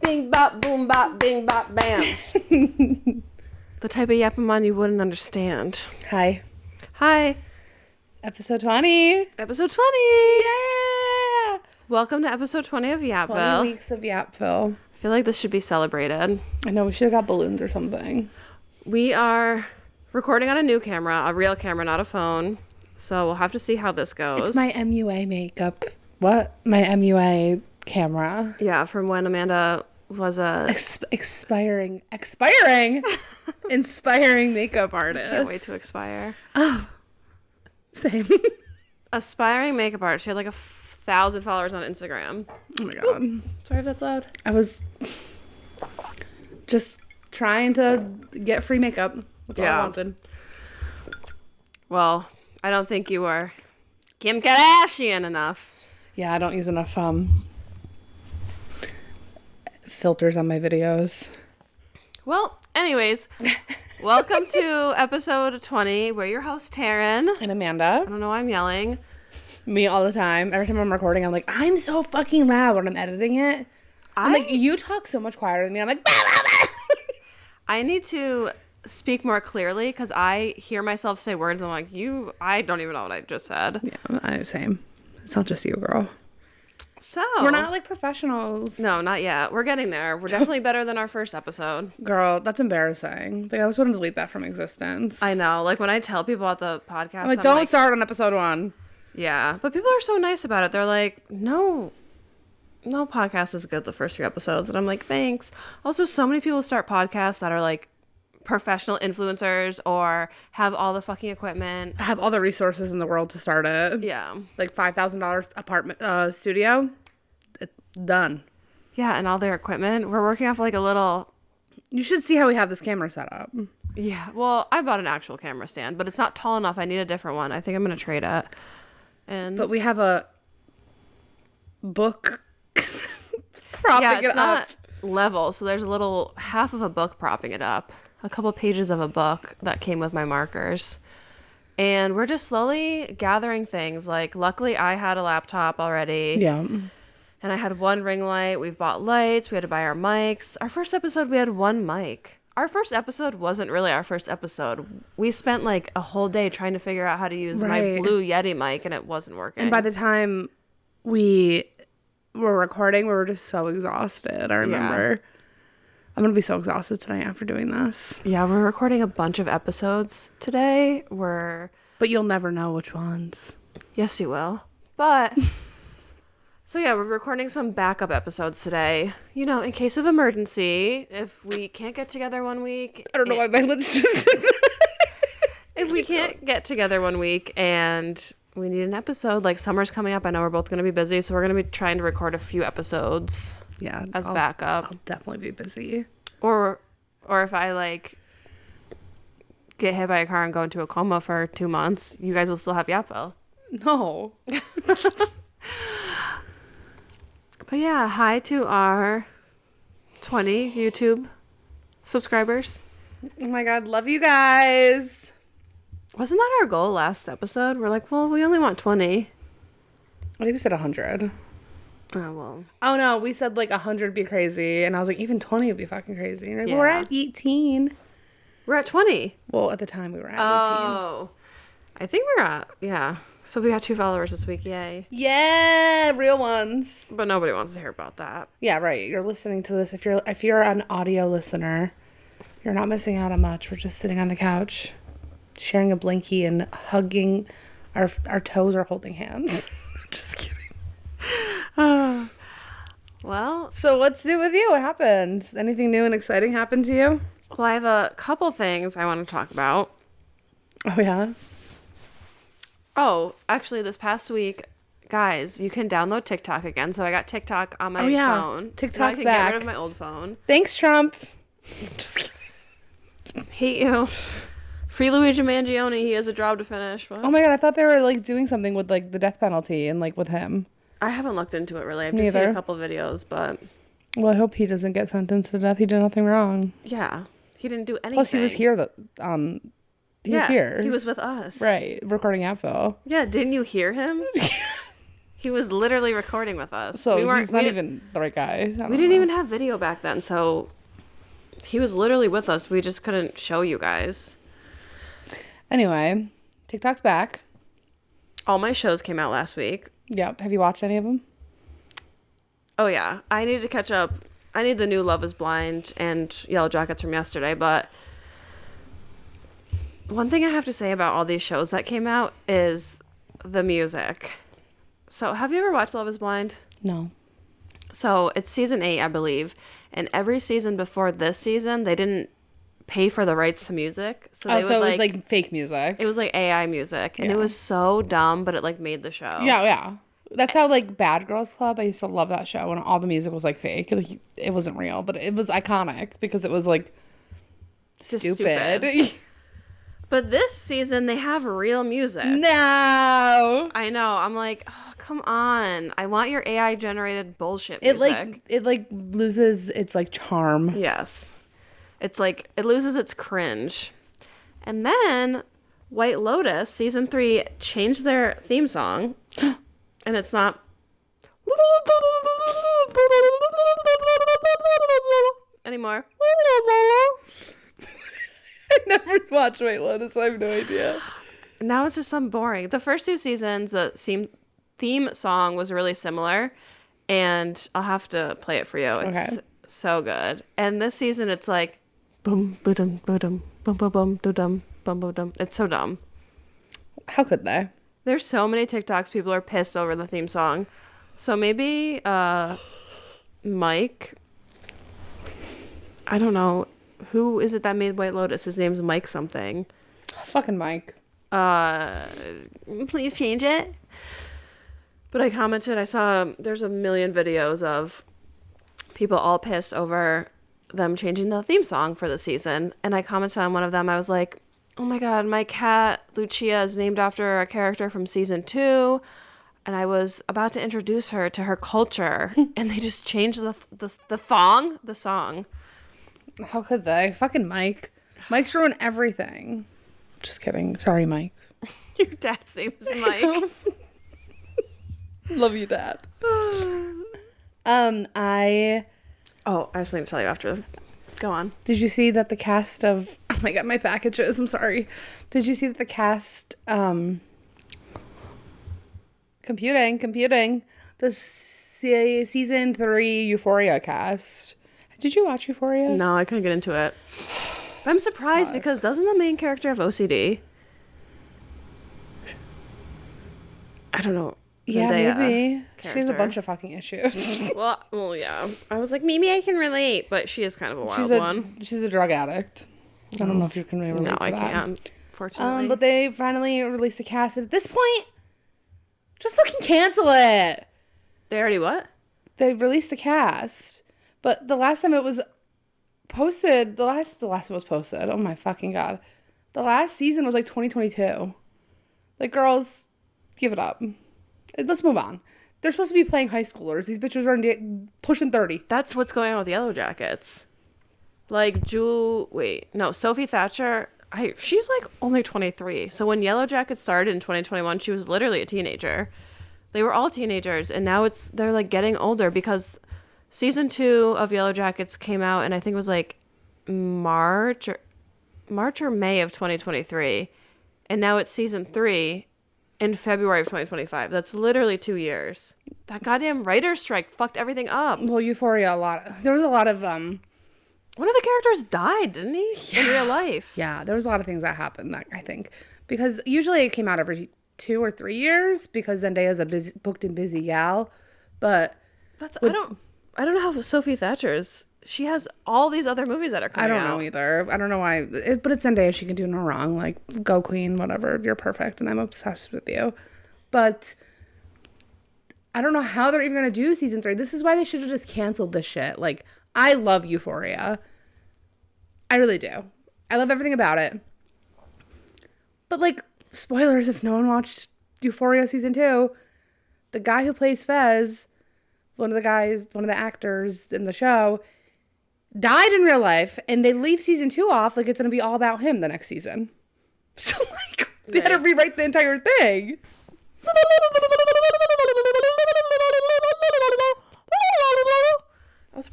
Bing, bop, boom, bop, bing, bop, bam. The type of yapping man you wouldn't understand. Hi. Hi. Episode 20. Episode 20. Yeah. Welcome to episode 20 of Yapville. 20 weeks of Yapville. I feel like this should be celebrated. I know, we should have got balloons or something. We are recording on a new camera, a real camera, not a phone. So we'll have to see how this goes. It's my MUA makeup. What? My MUA camera. Yeah, from when Amanda was a... Inspiring makeup artist. Can't wait to expire. Oh, same. Aspiring makeup artist. She had like 1,000 followers on Instagram. Oh my God. Oop. Sorry if that's loud. I was just trying to get free makeup. That's all I wanted. Well, I don't think you were Kim Kardashian enough. Yeah, I don't use enough filters on my videos. Well, anyways, welcome to episode 20. We're your host, Taryn. And Amanda. I don't know why I'm yelling. Me all the time. Every time I'm recording, I'm like, I'm so fucking loud when I'm editing it. I'm like, you talk so much quieter than me. I'm like, bah, bah, bah. I need to speak more clearly because I hear myself say words. I'm like, I don't even know what I just said. Yeah, same. It's not just you, girl. So we're not like professionals. No, not yet. We're getting there. We're definitely better than our first episode. Girl, that's embarrassing. Like, I just want to delete that from existence. I know. Like, when I tell people about the podcast, I'm like, don't start on episode 1. Yeah, but people are so nice about it. They're like, no podcast is good the first few episodes. And I'm like, thanks. Also, so many people start podcasts that are like professional influencers or have all the fucking equipment. I have all the resources in the world to start it. Yeah. Like $5,000 apartment, studio. It's done. Yeah, and all their equipment. We're working off like a little... You should see how we have this camera set up. Yeah, well, I bought an actual camera stand, but it's not tall enough. I need a different one. I think I'm going to trade it. But we have a book propping it up. Not level, so there's a little half of a book propping it up. A couple pages of a book that came with my markers. And we're just slowly gathering things. Like, luckily, I had a laptop already. Yeah. And I had one ring light. We've bought lights. We had to buy our mics. Our first episode, we had one mic. Our first episode wasn't really our first episode. We spent like a whole day trying to figure out how to use my Blue Yeti mic, and it wasn't working. And by the time we were recording, we were just so exhausted. I remember. Yeah. I'm going to be so exhausted tonight after doing this. Yeah, we're recording a bunch of episodes today. But you'll never know which ones. Yes, you will. But... So yeah, we're recording some backup episodes today. You know, in case of emergency, if we can't get together one week... I don't know why my lips just... If we can't get together one week and we need an episode, like summer's coming up, I know we're both going to be busy, so we're going to be trying to record a few episodes as backup. I'll definitely be busy. Or if I, like, get hit by a car and go into a coma for 2 months, you guys will still have Yapville. No. But yeah, hi to our 20 YouTube subscribers. Oh my God, love you guys. Wasn't that our goal last episode? We're like, well, we only want 20. I think we said 100. Oh, well. Oh no, we said like 100 would be crazy. And I was like, even 20 would be fucking crazy. And yeah. We're at 18. We're at 20. Well, at the time we were at 18. Oh. I think we're at, yeah. So we got 2 followers this week, yay. Yeah, real ones. But nobody wants to hear about that. Yeah, right. You're listening to this. If you're an audio listener, you're not missing out on much. We're just sitting on the couch, sharing a blankie and hugging. Our toes are holding hands. Just kidding. Well. So what's new with you? What happened? Anything new and exciting happened to you? Well, I have a couple things I want to talk about. Oh, yeah? Oh, actually, this past week, guys, you can download TikTok again. So I got TikTok on my phone. TikTok's so I can back. get rid of my old phone. Thanks, Trump. Just kidding. Hate you. Free Luigi Mangione. He has a job to finish. What? Oh my God, I thought they were like doing something with like the death penalty and like with him. I haven't looked into it really. I've just seen a couple videos, but... Well, I hope he doesn't get sentenced to death. He did nothing wrong. Yeah. He didn't do anything. Plus, he was here. He was here. He was with us. Right. Recording Yapville. Yeah. Didn't you hear him? He was literally recording with us. So he's not even the right guy. We didn't even have video back then, so he was literally with us. We just couldn't show you guys. Anyway, TikTok's back. All my shows came out last week. Yep. Have you watched any of them? Oh, yeah. I need to catch up. I need the new Love is Blind and Yellow Jackets from yesterday, but one thing I have to say about all these shows that came out is the music. So, have you ever watched Love is Blind? No. So, it's season 8, I believe, and every season before this season, they didn't pay for the rights to music. So, it was like fake music. It was like AI music, and it was so dumb, but it like made the show. Yeah. That's how like Bad Girls Club. I used to love that show when all the music was like fake. Like, it wasn't real, but it was iconic because it was like stupid. But this season they have real music. No, I know. I'm like, oh, come on! I want your AI generated bullshit music. It loses its like charm. Yes, it's like it loses its cringe. And then White Lotus season 3 changed their theme song. And it's not anymore. I never watched White Lotus, so I have no idea. Now it's just some boring. The first 2 seasons, the theme song was really similar, and I'll have to play it for you. It's so good. And this season, it's like boom, ba-dum, ba-dum, bum, bum, bum, da-dum, bum, bum, dum. It's so dumb. How could they? There's so many TikToks. People are pissed over the theme song. So maybe Mike. I don't know. Who is it that made White Lotus? His name's Mike something. Fucking Mike. Please change it. But I commented. I saw there's a million videos of people all pissed over them changing the theme song for the season. And I commented on one of them. I was like, oh my God, my cat, Lucia, is named after a character from season 2. And I was about to introduce her to her culture. And they just changed the song. How could they? Fucking Mike. Mike's ruined everything. Just kidding. Sorry, Mike. Your dad's name is Mike. Love you, Dad. I was going to tell you after. Go on. Did you see that the cast of... Oh my God, my packages. I'm sorry. Did you see that the cast... Computing. The season 3 Euphoria cast. Did you watch Euphoria? No, I couldn't get into it. But I'm surprised because doesn't the main character have OCD? I don't know. Yeah, maybe. Character. She has a bunch of fucking issues. well, yeah. I was like, maybe I can relate, but she is kind of a wild one. She's a drug addict. I don't know if you can relate to that. No, I can't, fortunately. But they finally released a cast. At this point, just fucking cancel it. They already what? They released the cast. But the last time it was posted, the last it was posted, oh my fucking God. The last season was like 2022. Like, girls, give it up. Let's move on. They're supposed to be playing high schoolers. These bitches are pushing 30. That's what's going on with Yellow Jackets. Like, Sophie Thatcher, she's like only 23. So when Yellow Jackets started in 2021, she was literally a teenager. They were all teenagers, and now they're like getting older because season 2 of Yellow Jackets came out, and I think it was like March or May of 2023. And now it's season 3 in February of 2025. That's literally 2 years. That goddamn writer's strike fucked everything up. Well, Euphoria, there was a lot of one of the characters died, didn't he? Yeah. In real life. Yeah, there was a lot of things that happened, I think. Because usually it came out every 2 or 3 years because Zendaya's a booked and busy gal. But I don't know how Sophie Thatcher's. She has all these other movies that are coming out. I don't know either. I don't know why. But it's Zendaya. She can do no wrong. Like, go queen, whatever. You're perfect, and I'm obsessed with you. But I don't know how they're even going to do season 3. This is why they should have just canceled this shit. Like, I love Euphoria. I really do. I love everything about it. But, like, spoilers if no one watched Euphoria season 2. The guy who plays Fez, one of the actors in the show, died in real life, and they leave season 2 off like it's going to be all about him the next season. So, like, they had to rewrite the entire thing.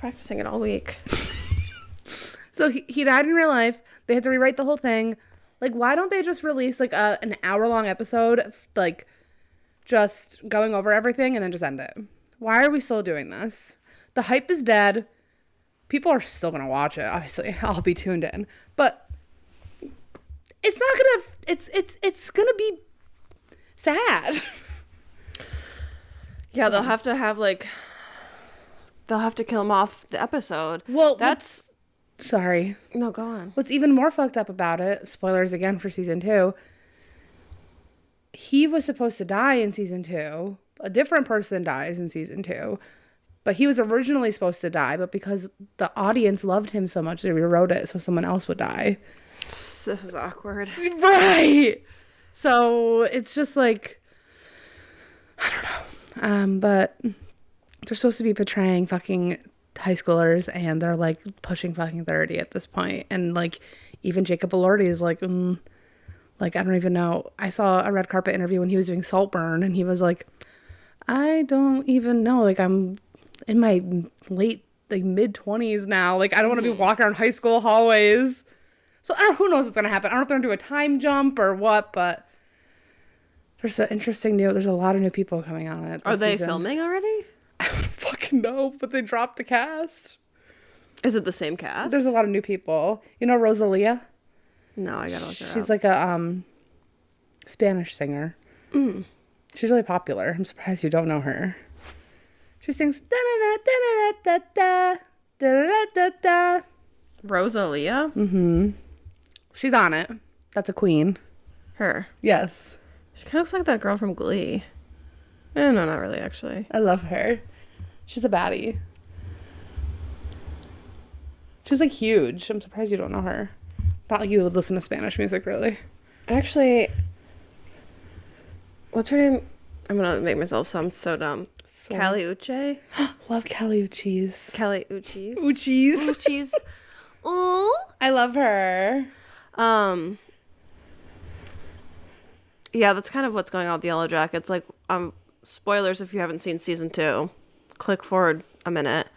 practicing it all week. So he died in real life. They had to rewrite the whole thing. Like, why don't they just release like an hour-long episode, like just going over everything and then just end it? Why are we still doing this? The hype is dead. People are still gonna watch it. Obviously, I'll be tuned in, but it's not gonna. It's gonna be sad. Yeah, they'll have to kill him off the episode. Well, that's sorry. No, go on. What's even more fucked up about it, spoilers again for season 2, he was supposed to die in season 2. A different person dies in season 2. But he was originally supposed to die, but because the audience loved him so much, they rewrote it so someone else would die. This is awkward. Right! So, it's just like, I don't know. But they're supposed to be portraying fucking high schoolers, and they're like pushing fucking 30 at this point. And like, even Jacob Elordi is like, like, I don't even know. I saw a red carpet interview when he was doing Saltburn, and he was like, I don't even know. Like, I'm in my late, like, mid-20s now. Like, I don't want to be walking around high school hallways. So, who knows what's going to happen. I don't know if they're going to do a time jump or what, but there's there's a lot of new people coming on it. Are they filming already? I don't fucking know, but they dropped the cast. Is it the same cast? There's a lot of new people. You know Rosalia? No, I gotta look her up. She's like a Spanish singer. She's really popular. I'm surprised you don't know her. She sings da da da da da da da da da. Rosalia? She's on it. That's a queen. Her. Yes. She kind of looks like that girl from Glee. No, not really, actually. I love her. She's a baddie. She's like huge. I'm surprised you don't know her. Not like you would listen to Spanish music, really. Actually, what's her name? I'm gonna make myself sound so dumb. Callie Uche? Love Callie Uchis. Callie Uchis. Uchis. Ooh. I love her. Yeah, that's kind of what's going on with Yellow Jackets. Like, spoilers if you haven't seen season 2. Click forward a minute.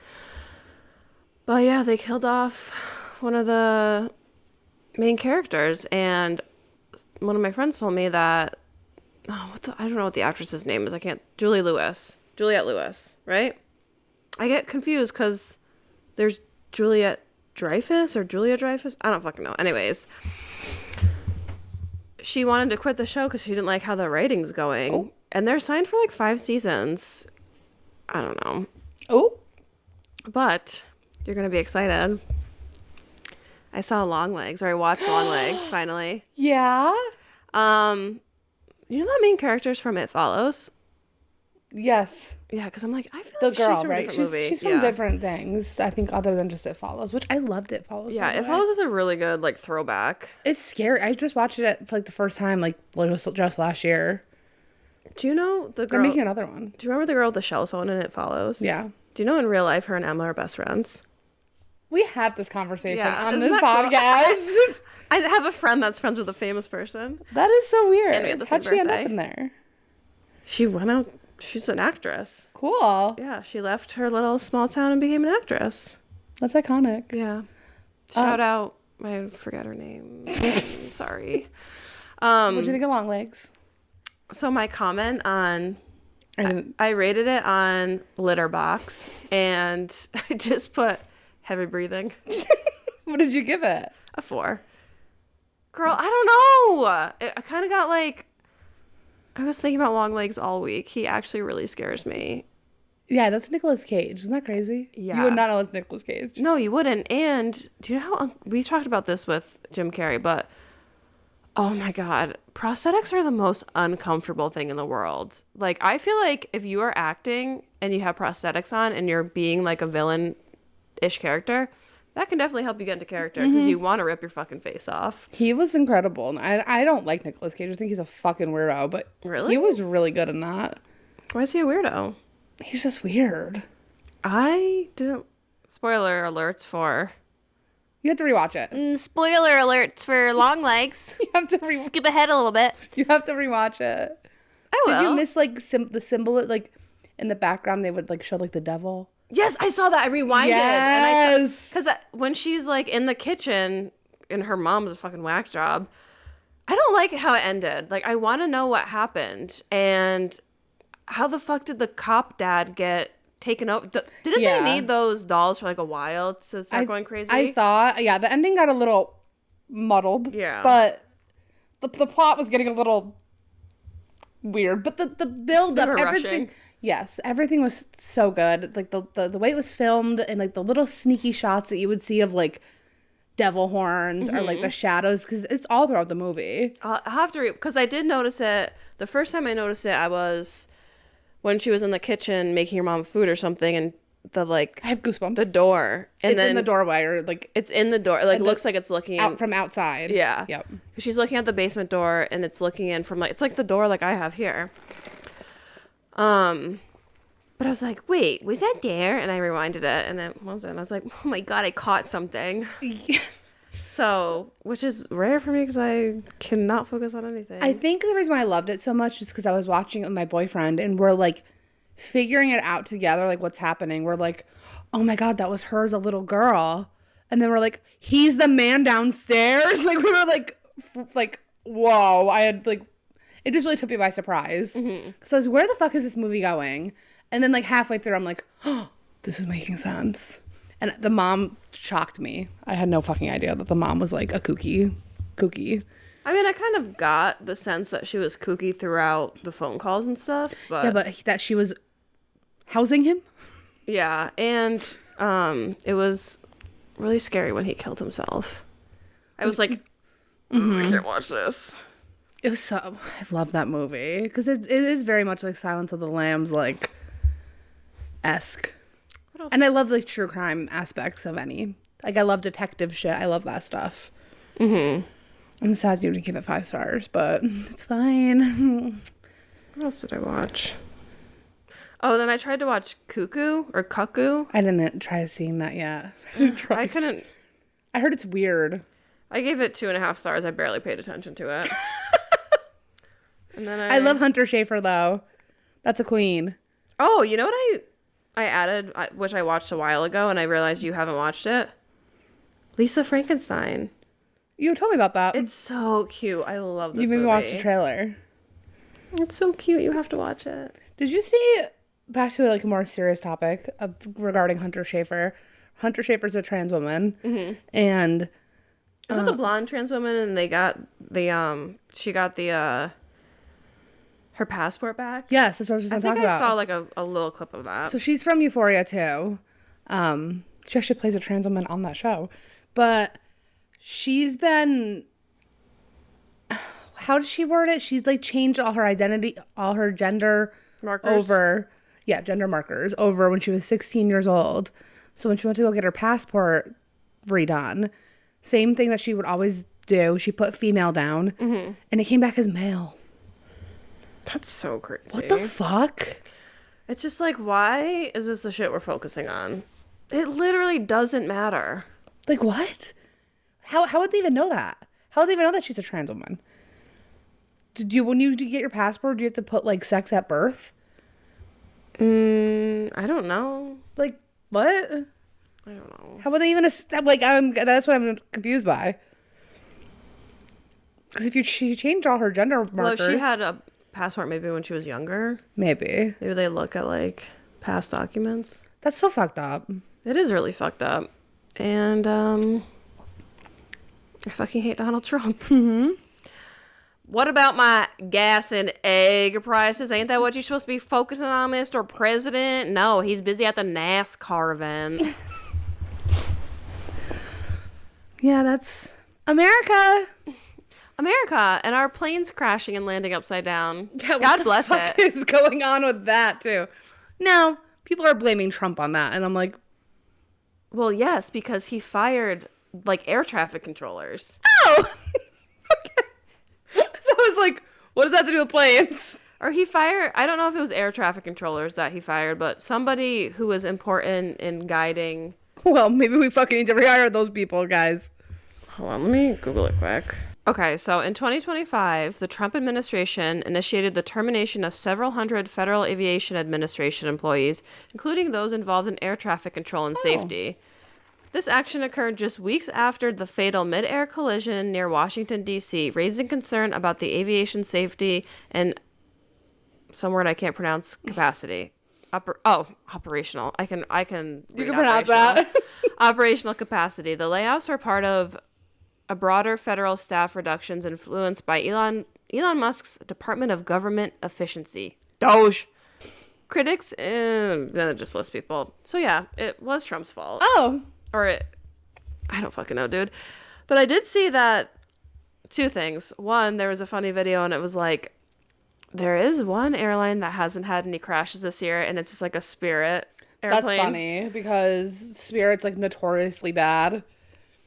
But yeah, they killed off one of the main characters, and one of my friends told me that I don't know what the actress's name is. Juliette Lewis, right? I get confused because there's Juliet Dreyfus or Julia Dreyfus. I don't fucking know. Anyways, she wanted to quit the show because she didn't like how the writing's going, and they're signed for like 5 seasons. I don't know. But you're gonna be excited. I saw Longlegs, or I watched Longlegs finally. Yeah. You know that main character's from It Follows? Yes. Yeah, because I'm like, I feel the like girl, she's from right? a different movie. She's from different things, I think, other than just It Follows, which I loved It Follows. Yeah, It Follows is a really good like throwback. It's scary. I just watched it for like the first time, like just last year. Do you know the girl? They're making another one. Do you remember the girl with the shell phone in It Follows? Yeah. Do you know in real life her and Emma are best friends? We had this conversation on isn't this that podcast. Cool? I have a friend that's friends with a famous person. That is so weird. And we had the same How'd she end up birthday. in there? She went out. She's an actress. Cool. Yeah, she left her little small town and became an actress. That's iconic. Yeah. Shout out. I forget her name. Sorry. What do you think of Longlegs? So my comment on... I rated it on Litterbox, and I just put heavy breathing. What did you give it? A 4. Girl, I don't know. I kind of got like... I was thinking about Longlegs all week. He actually really scares me. Yeah, that's Nicolas Cage. Isn't that crazy? Yeah. You would not know it's Nicolas Cage. No, you wouldn't. And do you know how... we talked about this with Jim Carrey, but... oh my God. Prosthetics are the most uncomfortable thing in the world. Like, I feel like if you are acting and you have prosthetics on and you're being like a villain-ish character, that can definitely help you get into character because you want to rip your fucking face off. He was incredible. And I don't like Nicolas Cage. I think he's a fucking weirdo, but Really? he was really good in that. Why is he a weirdo? He's just weird. I didn't... spoiler alerts for... You have to rewatch it. spoiler alerts for Longlegs. You have to skip ahead a little bit. You have to rewatch it. I will. Did you miss like the symbol? Like in the background, they would like show like the devil. Yes, I saw that. I rewinded. Yes. Because when she's like in the kitchen and her mom's a fucking whack job, I don't like how it ended. Like, I want to know what happened and how the fuck did the cop dad get taken over? Didn't they need those dolls for like a while to start going crazy? I thought, the ending got a little muddled. Yeah. But the plot was getting a little weird. But the build up, everything. Rushing. Yes, everything was so good. Like the way it was filmed and like the little sneaky shots that you would see of like devil horns or like the shadows, because it's all throughout the movie. I'll have to because I did notice it. The first time I noticed it, I was when she was in the kitchen making her mom food or something, and I have goosebumps. The door, and it's in the doorway, or like it's in the door. Like, looks like it's looking out in, from outside. Yeah. Yep. She's looking at the basement door, and it's looking in from it's like the door like I have here. But I was like, wait, was that there? And I rewinded it, and it wasn't. I was like, oh my God, I caught something. So, which is rare for me because I cannot focus on anything. I think the reason why I loved it so much is because I was watching it with my boyfriend, and we're like figuring it out together, like what's happening. We're like, oh my God, that was her as a little girl. And then we're like, he's the man downstairs. Like, we were like, whoa. I had like, it just really took me by surprise. Because I was, where the fuck is this movie going? And then like halfway through, I'm like, oh, this is making sense. And the mom shocked me. I had no fucking idea that the mom was like a kooky. I mean, I kind of got the sense that she was kooky throughout the phone calls and stuff, but... Yeah, but that she was housing him? Yeah, and it was really scary when he killed himself. I was like, I can't watch this. It was so... I love that movie. Because it is very much like Silence of the Lambs, like, esque. What else? And I love, like, true crime aspects of any. Like, I love detective shit. I love that stuff. I'm sad you didn't give it 5 stars, but it's fine. What else did I watch? Oh, then I tried to watch Cuckoo. I didn't try seeing that yet. I couldn't. I heard it's weird. I gave it 2.5 stars. I barely paid attention to it. And then I love Hunter Schafer, though. That's a queen. Oh, you know what I added, which I watched a while ago, and I realized you haven't watched it? Lisa Frankenstein. You told me about that. It's so cute. I love this movie. You made me watch the trailer. It's so cute. You have to watch it. Did you see, back to like a more serious topic regarding Hunter Schafer? Hunter Schafer's a trans woman. And... Is that the blonde trans woman, and they got she got her passport back? Yes, that's what I was just talking about. I saw like a little clip of that. So she's from Euphoria too. She actually plays a trans woman on that show. But she's been, how did she word it? She's like changed all her identity, all her gender markers gender markers over when she was 16 years old. So when she went to go get her passport redone, same thing that she would always do. She put female down, and it came back as male. That's so crazy. What the fuck? It's just like, why is this the shit we're focusing on? It literally doesn't matter. Like, what? How would they even know that? How would they even know that she's a trans woman? When you get your passport, do you have to put, like, sex at birth? I don't know. Like, what? I don't know. How would they even... Like, that's what I'm confused by. Because if she changed all her gender markers... Well, if she had a passport maybe when she was younger. Maybe they look at, like, past documents. That's so fucked up. It is really fucked up. And, I fucking hate Donald Trump. What about my gas and egg prices? Ain't that what you're supposed to be focusing on, Mr. President? No, he's busy at the NASCAR event. Yeah, that's America. America, and our planes crashing and landing upside down. Yeah, God bless it. What is going on with that, too? No, people are blaming Trump on that, and I'm like... Well, yes, because he fired, like, air traffic controllers. Oh! Okay. So I was like, what does that have to do with planes? Or he fired, I don't know if it was air traffic controllers that he fired, but somebody who was important in guiding... Well, maybe we fucking need to rehire those people, guys. Hold on, let me Google it quick. Okay, so in 2025, the Trump administration initiated the termination of several hundred Federal Aviation Administration employees, including those involved in air traffic control and safety. This action occurred just weeks after the fatal mid-air collision near Washington, D.C., raising concern about the aviation safety and some word I can't pronounce, capacity. Operational. I can You can pronounce that. Operational capacity. The layoffs are part of a broader federal staff reductions influenced by Elon Musk's Department of Government Efficiency. Doge. Critics, then it just lists people. So yeah, it was Trump's fault. Oh. I don't fucking know, dude. But I did see that two things. One, there was a funny video and it was like, there is one airline that hasn't had any crashes this year and it's just like a Spirit airplane. That's funny because Spirit's like notoriously bad.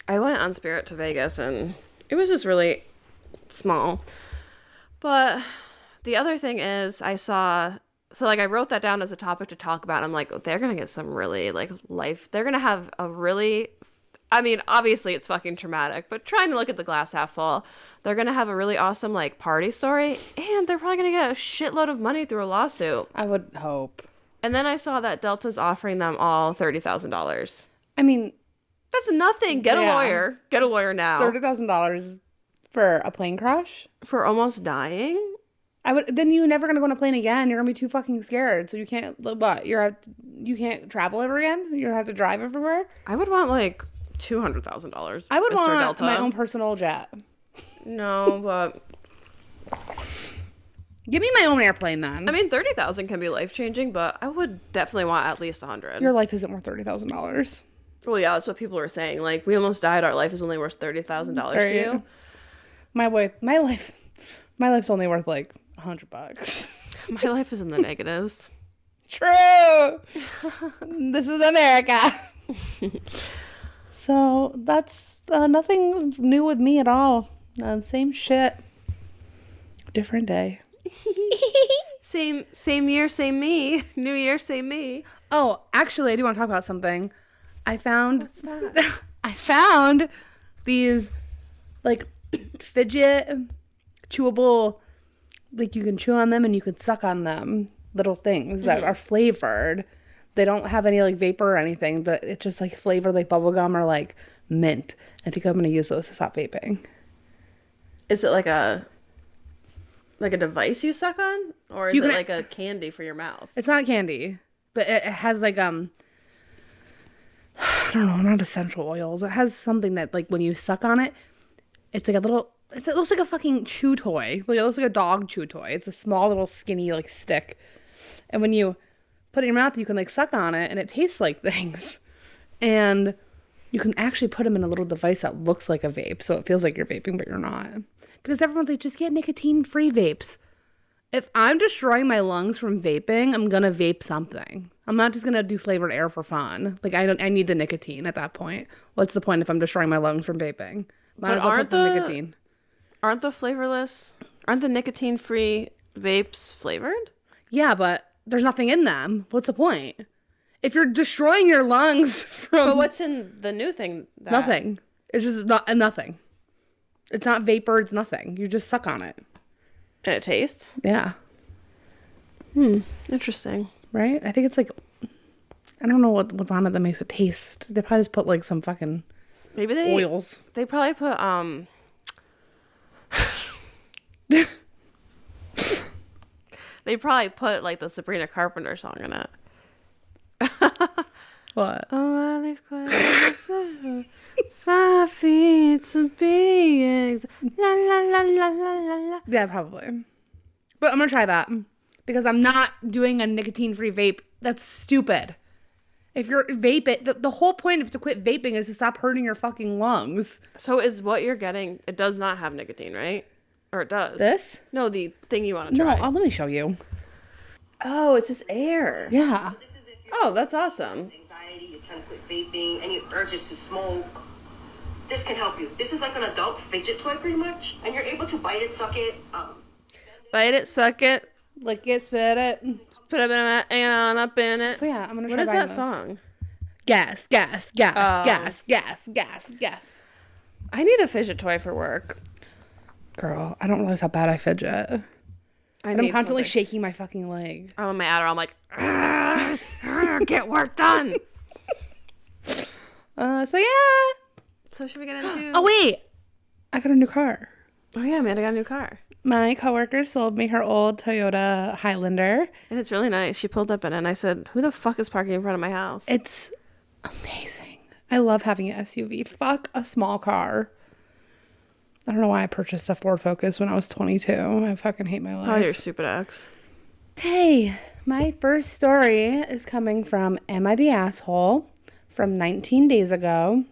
I went on Spirit to Vegas and it was just really small. But the other thing is I wrote that down as a topic to talk about. And I'm like, they're going to get some really they're going to have a really, I mean, obviously it's fucking traumatic, but trying to look at the glass half full, they're going to have a really awesome party story and they're probably going to get a shitload of money through a lawsuit. I would hope. And then I saw that Delta's offering them all $30,000. I mean, that's nothing. Get a lawyer. Get a lawyer now. $30,000 for a plane crash? For almost dying? Then you're never gonna go on a plane again. You're gonna be too fucking scared. So you can't. What? You can't travel ever again. You have to drive everywhere. I would want $200,000. I would Mr. want Delta. my own personal jet. No, but give me my own airplane then. I mean, $30,000 can be life changing, but I would definitely want at least $100,000. Your life isn't worth $30,000. Well, yeah, that's what people were saying. We almost died. Our life is only worth $30,000 to you. My life's only worth $100. My life is in the negatives. True. This is America. So that's nothing new with me at all. Same shit. Different day. Same year, same me. New year, same me. Oh, actually, I do want to talk about something. What's that? I found these fidget chewable, you can chew on them and you can suck on them, little things that are flavored. They don't have any vapor or anything, but it's just flavored bubblegum or mint. I think I'm going to use those to stop vaping. Is it a device you suck on? Or is it a candy for your mouth? It's not candy, but it has I don't know, not essential oils. It has something that when you suck on it, it's it looks like a fucking chew toy. It looks like a dog chew toy. It's a small little skinny stick. And when you put it in your mouth, you can suck on it and it tastes like things. And you can actually put them in a little device that looks like a vape. So it feels like you're vaping, but you're not. Because everyone's just get nicotine-free vapes. If I'm destroying my lungs from vaping, I'm going to vape something. I'm not just going to do flavored air for fun. I need the nicotine at that point. What's the point if I'm destroying my lungs from vaping? Might as well put the nicotine. Aren't the nicotine-free vapes flavored? Yeah, but there's nothing in them. What's the point? If you're destroying your lungs from... But what's in the new thing? Nothing. It's just nothing. It's not vapor. It's nothing. You just suck on it. And it tastes? Yeah. Interesting. Right? I think it's I don't know what's on it that makes it taste. They probably just put some fucking oils. They probably put they probably put the Sabrina Carpenter song in it. What? Oh, I live quite 5 feet to be la la la la la la la. Yeah, probably. But I'm gonna try that because I'm not doing a nicotine-free vape. That's stupid. If you're vaping, the whole point of to quit vaping is to stop hurting your fucking lungs. So is what you're getting? It does not have nicotine, right? Or it does? This? No, the thing you want to try. No, let me show you. Oh, it's just air. Yeah. Oh, that's awesome. Anxiety, you're trying to quit vaping, any urges to smoke. This can help you. This is like an adult fidget toy, pretty much, and you're able to bite it, suck it. Bite it, suck it, lick it, spit it, put it and up in it. So yeah, I'm gonna try. What is that song? Gas, gas, gas, gas, gas, gas, gas. I need a fidget toy for work. Girl, I don't realize how bad I fidget. I'm constantly shaking my fucking leg. I'm on my Adderall. I'm like, get work done. So yeah. So should we get into... Oh, wait. I got a new car. Oh, yeah, Amanda got a new car. My coworker sold me her old Toyota Highlander. And it's really nice. She pulled up in it, and I said, who the fuck is parking in front of my house? It's amazing. I love having an SUV. Fuck a small car. I don't know why I purchased a Ford Focus when I was 22. I fucking hate my life. Oh, you're stupid ex. Hey, my first story is coming from Am I the Asshole from 19 days ago.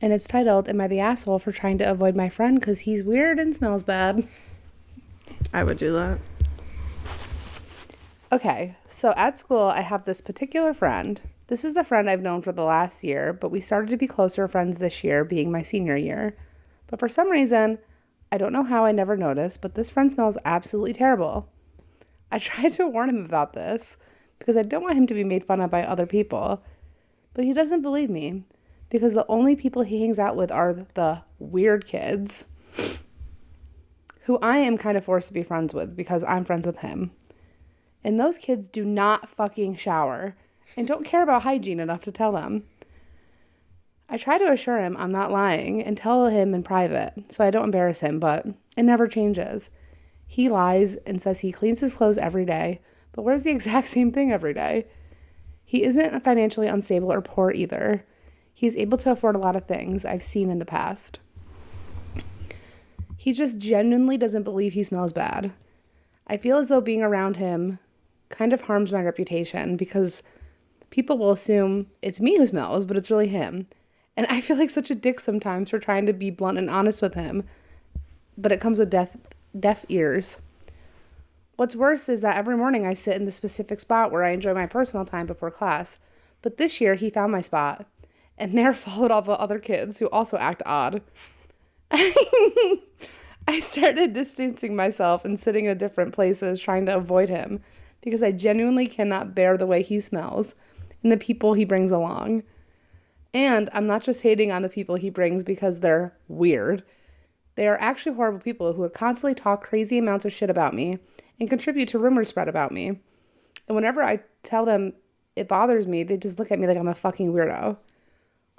And it's titled, Am I the Asshole for Trying to Avoid My Friend Because He's Weird and Smells Bad? I would do that. Okay, so at school, I have this particular friend. This is the friend I've known for the last year, but we started to be closer friends this year, being my senior year. But for some reason, I don't know how I never noticed, but this friend smells absolutely terrible. I tried to warn him about this because I don't want him to be made fun of by other people. But he doesn't believe me because the only people he hangs out with are the weird kids who I am kind of forced to be friends with because I'm friends with him. And those kids do not fucking shower and don't care about hygiene enough to tell them. I try to assure him I'm not lying and tell him in private so I don't embarrass him, but it never changes. He lies and says he cleans his clothes every day, but wears the exact same thing every day. He isn't financially unstable or poor either. He's able to afford a lot of things I've seen in the past. He just genuinely doesn't believe he smells bad. I feel as though being around him kind of harms my reputation because people will assume it's me who smells, but it's really him. And I feel like such a dick sometimes for trying to be blunt and honest with him, but it comes with deaf ears. What's worse is that every morning I sit in the specific spot where I enjoy my personal time before class. But this year he found my spot and there followed all the other kids who also act odd. I started distancing myself and sitting in different places trying to avoid him because I genuinely cannot bear the way he smells and the people he brings along. And I'm not just hating on the people he brings because they're weird. They are actually horrible people who would constantly talk crazy amounts of shit about me and contribute to rumors spread about me. And whenever I tell them it bothers me, they just look at me like I'm a fucking weirdo.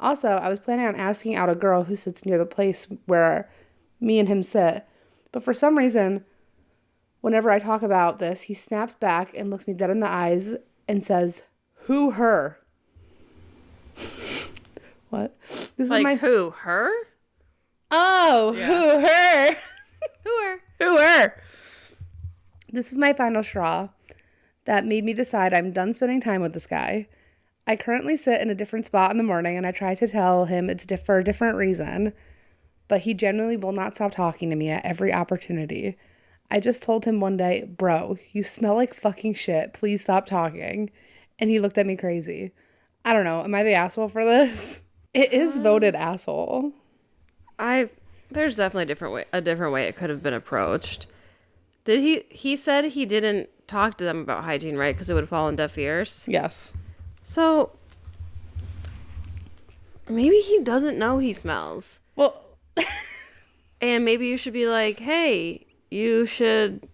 Also, I was planning on asking out a girl who sits near the place where me and him sit. But for some reason, whenever I talk about this, he snaps back and looks me dead in the eyes and says, "Who, her?" What? This like is my... who? Her? Oh, yeah. Who, her? Who, her? Who, her? This is my final straw that made me decide I'm done spending time with this guy. I currently sit in a different spot in the morning and I try to tell him it's for a different reason, but he genuinely will not stop talking to me at every opportunity. I just told him one day, "Bro, you smell like fucking shit. Please stop talking." And he looked at me crazy. I don't know. Am I the asshole for this? It is voted asshole. There's definitely a different way it could have been approached. He said he didn't talk to them about hygiene, right? Because it would fall on deaf ears. Yes. So maybe he doesn't know he smells. Well, and maybe you should be like, "Hey, you should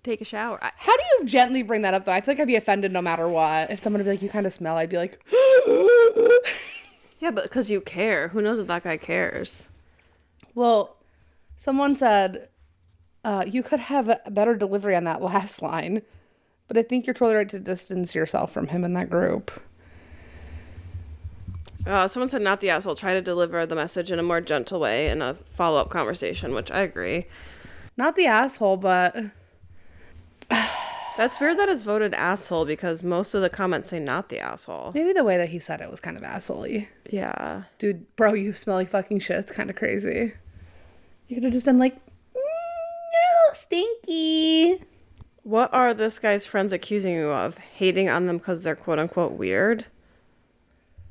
take a shower." How do you gently bring that up, though? I feel like I'd be offended no matter what. If someone would be like, "You kind of smell," I'd be like, yeah, but because you care. Who knows if that guy cares? Well, someone said, you could have a better delivery on that last line, but I think you're totally right to distance yourself from him in that group. Someone said, "Not the asshole. Try to deliver the message in a more gentle way in a follow-up conversation," which I agree. Not the asshole, but... That's weird that it's voted asshole because most of the comments say not the asshole. Maybe the way that he said it was kind of asshole-y. Yeah. Dude, bro, you smell like fucking shit. It's kind of crazy. You could have just been like, "You're a little stinky." What are this guy's friends accusing you of? Hating on them because they're quote-unquote weird?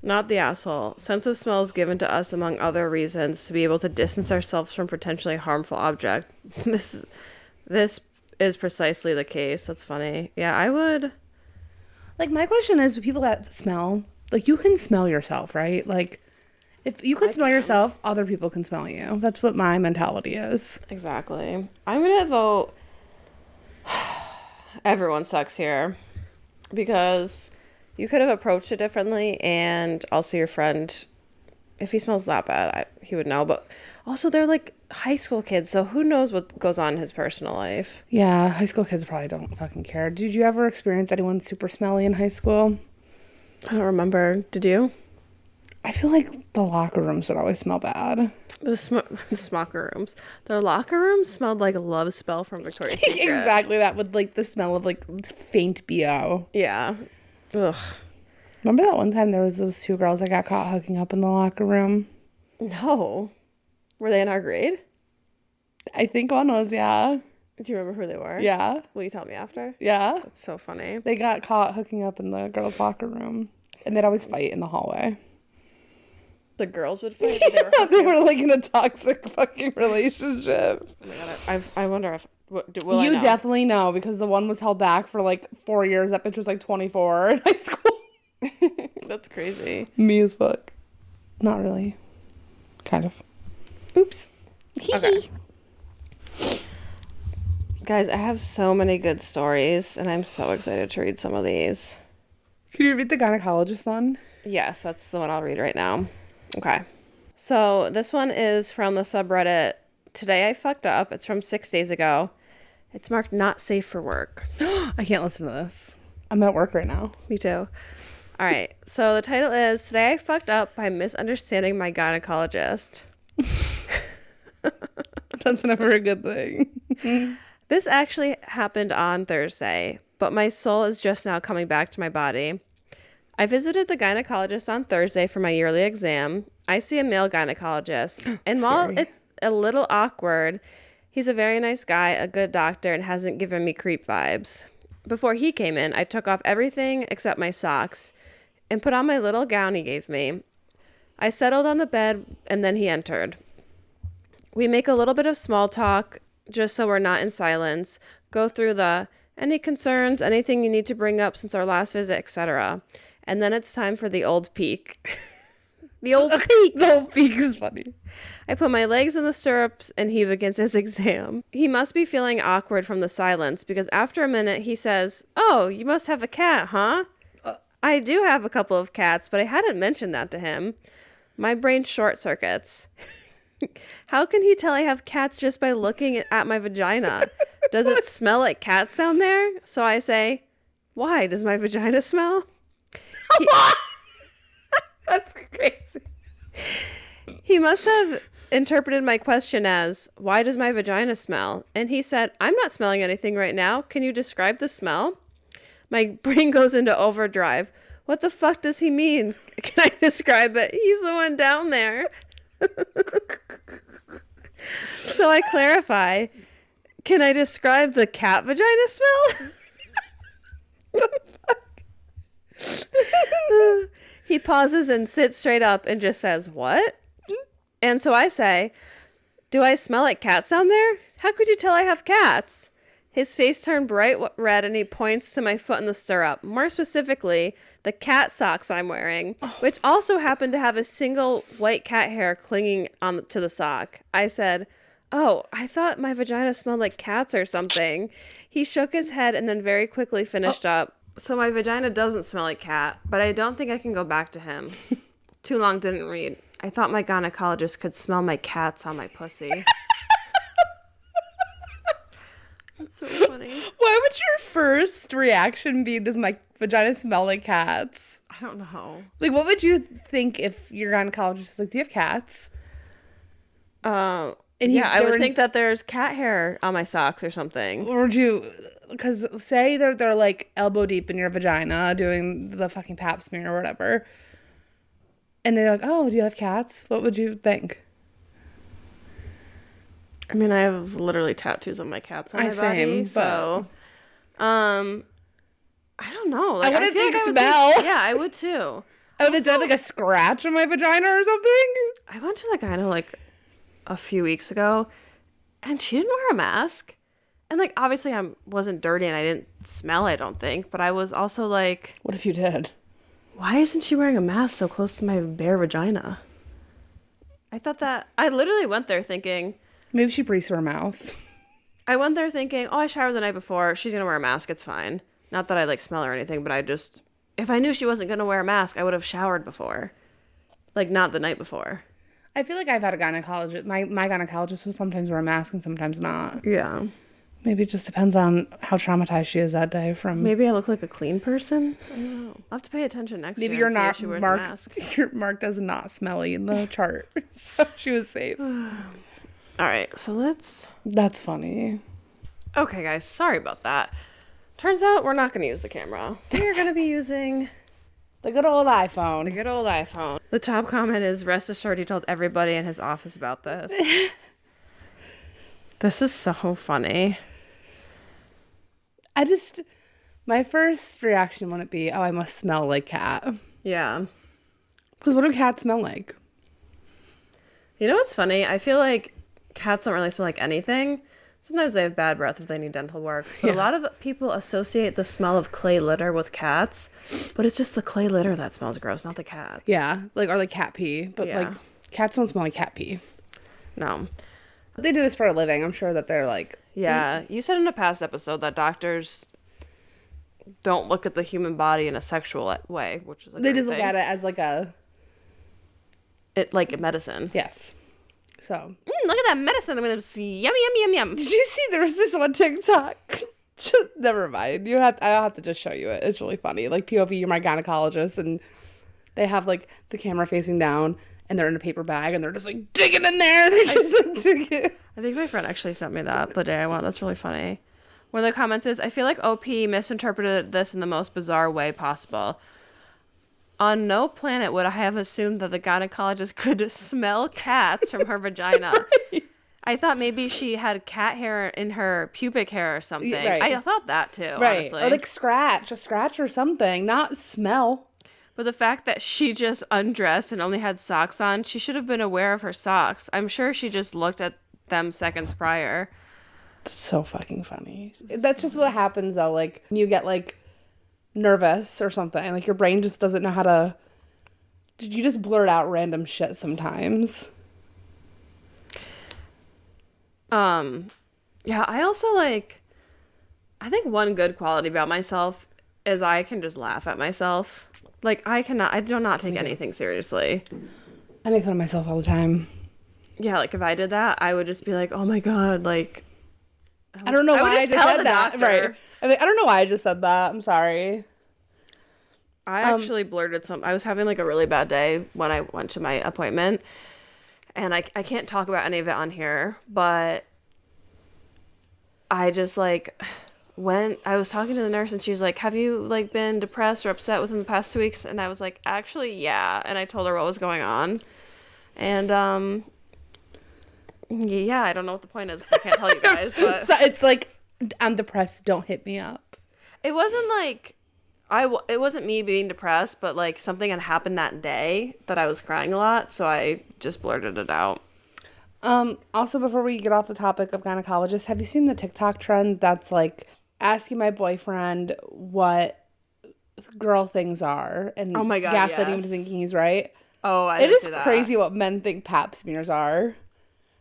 Not the asshole. Sense of smell is given to us, among other reasons, to be able to distance ourselves from potentially harmful object. This is precisely the case. That's funny. Yeah, I would. Like, my question is, with people that smell, like, you can smell yourself, right? Like, If you can smell yourself, other people can smell you. That's what my mentality is. Exactly. I'm going to vote everyone sucks here, because you could have approached it differently, and also your friend, if he smells that bad, he would know. But also, they're like high school kids, so who knows what goes on in his personal life. Yeah, high school kids probably don't fucking care. Did you ever experience anyone super smelly in high school? I don't remember. Did you? I feel like the locker rooms would always smell bad. The smocker rooms. Their locker rooms smelled like a love spell from Victoria's Secret. Exactly, that with like the smell of like faint BO. Yeah. Ugh. Remember that one time there was those 2 girls that got caught hooking up in the locker room? No. Were they in our grade? I think one was, yeah. Do you remember who they were? Yeah. Will you tell me after? Yeah. That's so funny. They got caught hooking up in the girls' locker room. And they'd always fight in the hallway. The girls would fight? But They were like in a toxic fucking relationship. Oh my god, I wonder if... Will You I know? definitely know, because the one was held back for like 4 years. That bitch was like 24 in high school. That's crazy. Me as fuck. Not really. Kind of. Oops. Okay. Guys, I have so many good stories, and I'm so excited to read some of these. Can you read the gynecologist one? Yes, that's the one I'll read right now. Okay. So this one is from the subreddit Today I Fucked Up. It's from 6 days ago. It's marked not safe for work. I can't listen to this. I'm at work right now. Me too. All right. So the title is Today I Fucked Up by Misunderstanding My Gynecologist. That's never a good thing. This actually happened on Thursday, but my soul is just now coming back to my body. I visited the gynecologist on Thursday for my yearly exam. I see a male gynecologist, and while it's a little awkward, he's a very nice guy, a good doctor, and hasn't given me creep vibes. Before he came in, I took off everything except my socks and put on my little gown he gave me. I settled on the bed, and then he entered. We make a little bit of small talk, just so we're not in silence, go through the any concerns, anything you need to bring up since our last visit, etc. And then it's time for the old peek. The old peek. The old peek is funny. I put my legs in the stirrups and he begins his exam. He must be feeling awkward from the silence, because after a minute he says, "Oh, you must have a cat, huh?" I do have a couple of cats, but I hadn't mentioned that to him. My brain short circuits. How can he tell I have cats just by looking at my vagina? Does it smell like cats down there? So I say, "Why? Does my vagina smell?" That's crazy. He must have interpreted my question as, "Why does my vagina smell?" And he said, "I'm not smelling anything right now. Can you describe the smell?" My brain goes into overdrive. What the fuck does he mean? Can I describe it? He's the one down there. So I clarify. Can I describe the cat vagina smell? He pauses and sits straight up and just says, "What?" And so I say, "Do I smell like cats down there? How could you tell I have cats?" His face turned bright red and he points to my foot in the stirrup. More specifically, the cat socks I'm wearing, which also happen to have a single white cat hair clinging to the sock. I said, "Oh, I thought my vagina smelled like cats or something." He shook his head and then very quickly finished up. So my vagina doesn't smell like cat, but I don't think I can go back to him. Too long didn't read. I thought my gynecologist could smell my cats on my pussy. That's so funny. Why would your first reaction be, "Does my vagina smell like cats?" I don't know. Like, what would you think if your gynecologist was like, "Do you have cats?" And yeah, I would think that there's cat hair on my socks or something. Or would you, because say they're like elbow deep in your vagina doing the fucking pap smear or whatever, and they're like, "Oh, do you have cats?" What would you think? I mean, I have literally tattoos of my cats on my body, Same, so I don't know. Like, I wouldn't think I would smell. Yeah, I would too. I would have done like a scratch on my vagina or something. I went to the gyno like a few weeks ago, and she didn't wear a mask. And like, obviously, I wasn't dirty and I didn't smell, I don't think. But I was also like, What if you did? why isn't she wearing a mask so close to my bare vagina? I thought that, I literally went there thinking, Maybe she breathes through her mouth. I went there thinking, oh, I showered the night before. She's going to wear a mask. It's fine. Not that I like smell her or anything, but if I knew she wasn't going to wear a mask, I would have showered before. Like, not the night before. I feel like I've had a gynecologist. My gynecologist will sometimes wear a mask and sometimes not. Yeah. Maybe it just depends on how traumatized she is that day from... Maybe I look like a clean person? I don't know. I'll have to pay attention next Maybe year. you're not she wears a mask. marked. You're marked as not smelly in the chart. So she was safe. All right, so let's... That's funny. Okay, guys, sorry about that. Turns out we're not going to use the camera. We're going to be using The good old the iPhone. good old iPhone. The top comment is, rest assured he told everybody in his office about this. This is so funny. My first reaction wouldn't be, oh, I must smell like cat. Yeah. Because what do cats smell like? You know what's funny? I feel like cats don't really smell like anything. Sometimes they have bad breath if they need dental work. But a lot of people associate the smell of clay litter with cats. But it's just the clay litter that smells gross, not the cats. Yeah, or like cat pee. But like cats don't smell like cat pee. No. They do this for a living. I'm sure that they're like... Yeah. You said in a past episode that doctors don't look at the human body in a sexual way, which is a They great just look thing. at it as like a... Like a medicine. Yes. So... Look at that medicine. I'm going to yum, yum, yum, yum. Did you see there was this one TikTok? Just never mind. I'll have to just show you it. It's really funny. Like POV, you're my gynecologist, and they have like the camera facing down, and they're in a paper bag, and they're just like digging in there. They're just like, digging. I think my friend actually sent me that the day I went. That's really funny. One of the comments is, I feel like OP misinterpreted this in the most bizarre way possible. On no planet would I have assumed that the gynecologist could smell cats from her vagina. Right. I thought maybe she had cat hair in her pubic hair or something. Right. I thought that too, honestly. Or like a scratch or something, not smell. But the fact that she just undressed and only had socks on, she should have been aware of her socks. I'm sure she just looked at them seconds prior. It's so fucking funny. That's just what happens though. Like you get like nervous or something. Like your brain just doesn't know how to... You just blurt out random shit sometimes. Yeah, I also like... I think one good quality about myself is I can just laugh at myself. Like, I do not take anything seriously. I make fun of myself all the time. Yeah, like, if I did that, I would just be like, oh my God, like... I don't know why I just said that. Doctor. Right. I don't know why I just said that. I'm sorry. I actually blurted I was having, like, a really bad day when I went to my appointment. And I can't talk about any of it on here, but I just, like... When I was talking to the nurse and she was like, have you like been depressed or upset within the past 2 weeks? And I was like, actually, yeah. And I told her what was going on. And, yeah, I don't know what the point is because I can't tell you guys. But so it's like, I'm depressed. Don't hit me up. It wasn't like, it wasn't me being depressed, but like something had happened that day that I was crying a lot. So I just blurted it out. Also, before we get off the topic of gynecologists, have you seen the TikTok trend that's like, asking my boyfriend what girl things are and oh my God, gaslighting him yes. into thinking he's right. Oh, I It is see that. crazy what men think pap smears are.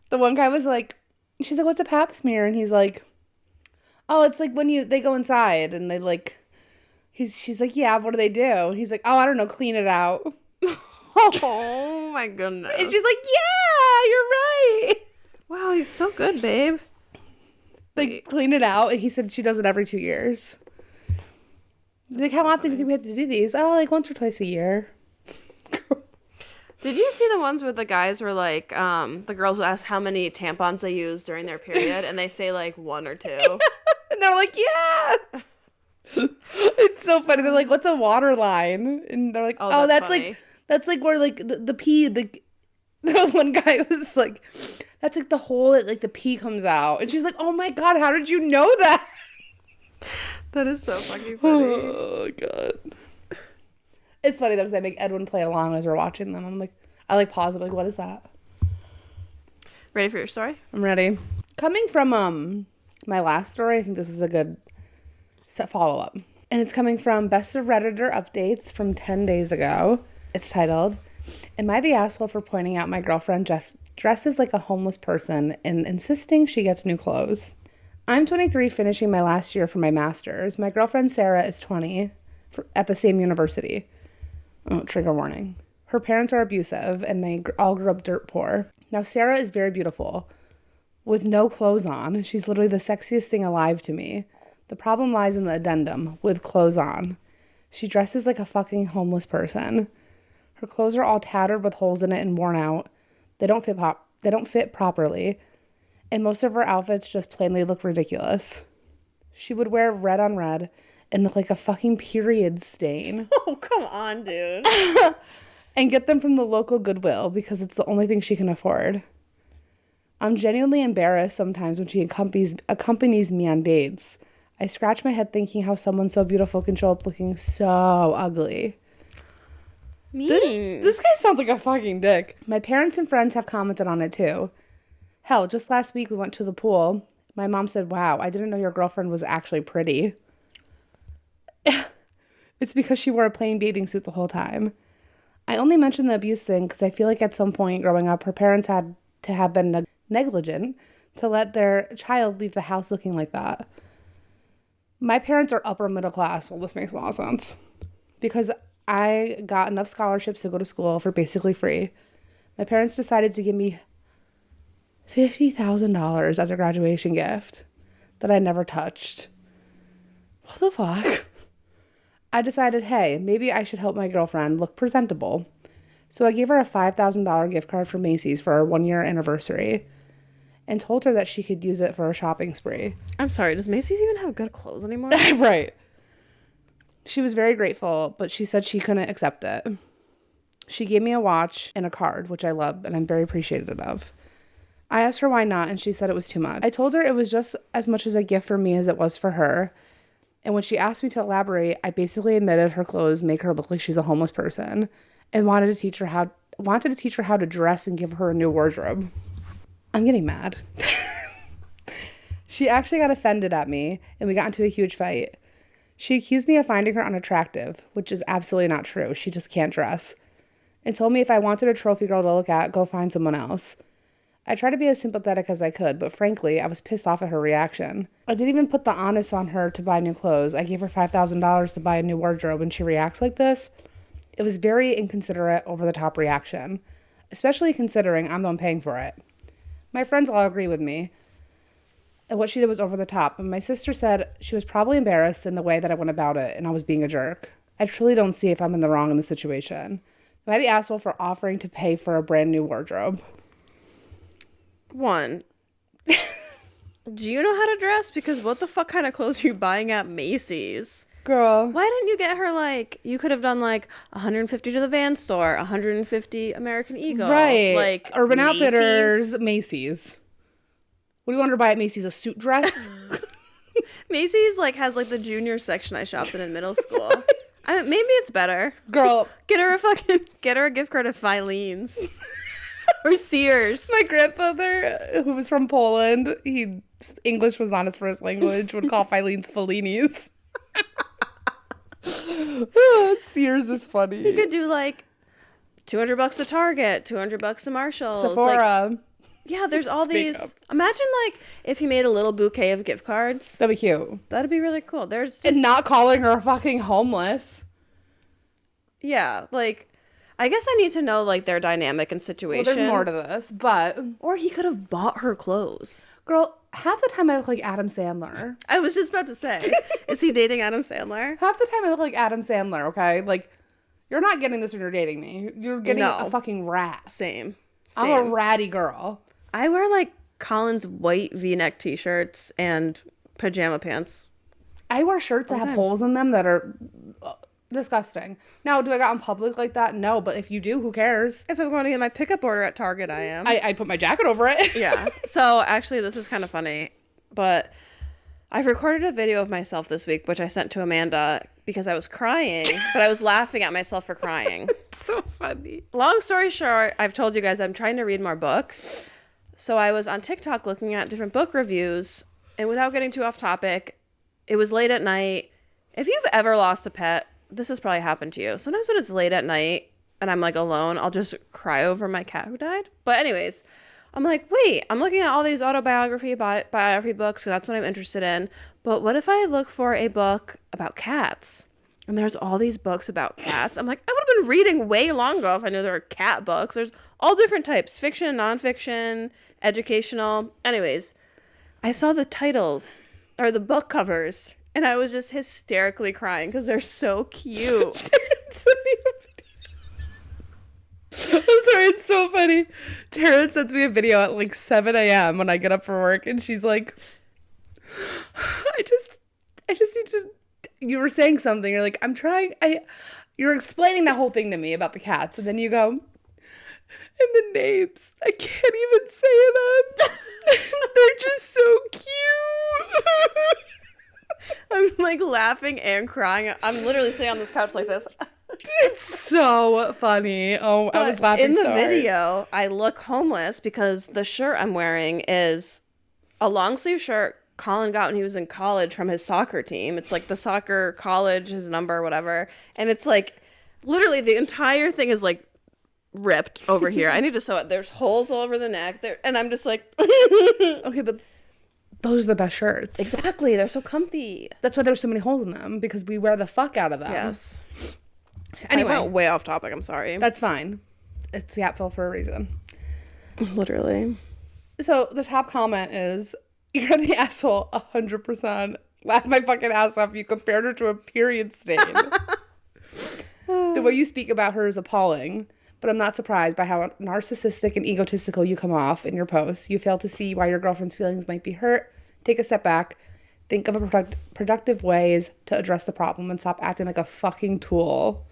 The one guy was like, she's like, what's a pap smear? And he's like, oh, it's like when they go inside and they like, she's like, yeah, what do they do? And he's like, oh, I don't know, clean it out. Oh my goodness. And she's like, yeah, you're right. Wow, he's so good, babe. Like, clean it out. And he said she does it every 2 years. Like, how often do you think we have to do these? Oh, like once or twice a year. Did you see the ones where the guys were like, the girls would ask how many tampons they use during their period, and they say like 1 or 2? And they're like, yeah. It's so funny. They're like, what's a water line? And they're like, oh, that's like where like the pee, the one guy was like, that's like the hole that like the pee comes out. And she's like, oh my God, how did you know that? That is so fucking funny. Oh God. It's funny though, because I make Edwin play along as we're watching them. I'm like, I like pause. I'm like, what is that? Ready for your story? I'm ready. Coming from my last story, I think this is a good follow-up. And it's coming from Best of Redditor Updates from 10 days ago. It's titled, Am I the asshole for pointing out my girlfriend dresses like a homeless person and insisting she gets new clothes? I'm 23, finishing my last year for my master's. My girlfriend Sarah is 20 at the same university. Oh, trigger warning. Her parents are abusive and they all grew up dirt poor. Now, Sarah is very beautiful with no clothes on. She's literally the sexiest thing alive to me. The problem lies in the addendum, with clothes on. She dresses like a fucking homeless person. Her clothes are all tattered with holes in it and worn out. They don't fit properly. And most of her outfits just plainly look ridiculous. She would wear red on red and look like a fucking period stain. Oh, come on, dude. And get them from the local Goodwill because it's the only thing she can afford. I'm genuinely embarrassed sometimes when she accompanies me on dates. I scratch my head thinking how someone so beautiful can show up looking so ugly. Mean. This guy sounds like a fucking dick. My parents and friends have commented on it too. Hell, just last week we went to the pool. My mom said, "Wow, I didn't know your girlfriend was actually pretty." It's because she wore a plain bathing suit the whole time. I only mentioned the abuse thing because I feel like at some point growing up, her parents had to have been negligent to let their child leave the house looking like that. My parents are upper middle class. Well, this makes a lot of sense. Because I got enough scholarships to go to school for basically free. My parents decided to give me $50,000 as a graduation gift that I never touched. What the fuck? I decided, hey, maybe I should help my girlfriend look presentable. So I gave her a $5,000 gift card from Macy's for our 1-year anniversary and told her that she could use it for a shopping spree. I'm sorry, does Macy's even have good clothes anymore? Right. She was very grateful, but she said she couldn't accept it. She gave me a watch and a card, which I love and I'm very appreciative of. I asked her why not, and she said it was too much. I told her it was just as much as a gift for me as it was for her. And when she asked me to elaborate, I basically admitted her clothes make her look like she's a homeless person and wanted to teach her how to dress and give her a new wardrobe. I'm getting mad. She actually got offended at me and we got into a huge fight. She accused me of finding her unattractive, which is absolutely not true. She just can't dress. And told me if I wanted a trophy girl to look at, go find someone else. I tried to be as sympathetic as I could, but frankly, I was pissed off at her reaction. I didn't even put the onus on her to buy new clothes. I gave her $5,000 to buy a new wardrobe and she reacts like this. It was very inconsiderate, over-the-top reaction, especially considering I'm the one paying for it. My friends all agree with me. And what she did was over the top. And my sister said she was probably embarrassed in the way that I went about it and I was being a jerk. I truly don't see if I'm in the wrong in the situation. Am I the asshole for offering to pay for a brand new wardrobe? One, do you know how to dress? Because what the fuck kind of clothes are you buying at Macy's? Girl. Why didn't you get her, like, you could have done, like, 150 to the Van store, 150 American Eagle. Right. Like, Urban Macy's. Outfitters, Macy's. What do you want her to buy at Macy's? A suit dress? Macy's, like, has, like, the junior section I shopped in middle school. Maybe it's better. Girl. Get her a gift card at Filene's. Or Sears. My grandfather, who was from Poland, English was not his first language, would call Filene's Fellini's. Sears is funny. You could do like $200 to Target, $200 to Marshalls, Sephora. Like, yeah, there's all these. Makeup. Imagine like if you made a little bouquet of gift cards. That'd be cute. That'd be really cool. And not calling her fucking homeless. Yeah, like I guess I need to know like their dynamic and situation. Well, there's more to this, but or he could have bought her clothes. Girl, half the time I look like Adam Sandler. I was just about to say, is he dating Adam Sandler? Half the time I look like Adam Sandler, okay? Like, you're not getting this when you're dating me. You're getting a fucking rat. Same. I'm a ratty girl. I wear, like, Colin's white V-neck t-shirts and pajama pants. I wear shirts that have holes in them that are disgusting. Now, do I go out in public like that? No, but if you do, who cares? If I'm going to get my pickup order at Target, I am. I put my jacket over it. Yeah. So, actually, this is kind of funny, but I've recorded a video of myself this week, which I sent to Amanda because I was crying, but I was laughing at myself for crying. It's so funny. Long story short, I've told you guys I'm trying to read more books. So I was on TikTok looking at different book reviews, and without getting too off topic, it was late at night. If you've ever lost a pet, this has probably happened to you. Sometimes when it's late at night and I'm like alone, I'll just cry over my cat who died. But anyways, I'm like, wait, I'm looking at all these autobiography biography books, so that's what I'm interested in. But what if I look for a book about cats? And there's all these books about cats. I'm like, I would have been reading way longer if I knew there were cat books. There's all different types, fiction, nonfiction, educational. Anyways, I saw the titles or the book covers, and I was just hysterically crying because they're so cute. I'm sorry, it's so funny. Tara sends me a video at like 7 a.m. when I get up for work, and she's like, I just need to, you were saying something, you're like, you're explaining that whole thing to me about the cats, and then you go, and the names, I can't even say them. They're just so cute. I'm like laughing and crying. I'm literally sitting on this couch like this. It's so funny. Oh, I was laughing in the so hard. video, I look homeless because the shirt I'm wearing is a long sleeve shirt Colin got when he was in college from his soccer team. It's like the soccer college, his number, whatever. And it's like literally the entire thing is like ripped over here. I need to sew it. There's holes all over the neck there, and I'm just like Okay, but those are the best shirts. Exactly. They're so comfy. That's why there's so many holes in them, because we wear the fuck out of them. Yes. Anyway, I went way off topic. I'm sorry. that's fine. It's Yapville for a reason. Literally. So the top comment is, you're the asshole 100%. Laugh my fucking ass off. You compared her to a period stain. The way you speak about her is appalling, but I'm not surprised by how narcissistic and egotistical you come off in your posts. You fail to see why your girlfriend's feelings might be hurt. Take a step back. Think of a productive ways to address the problem and stop acting like a fucking tool.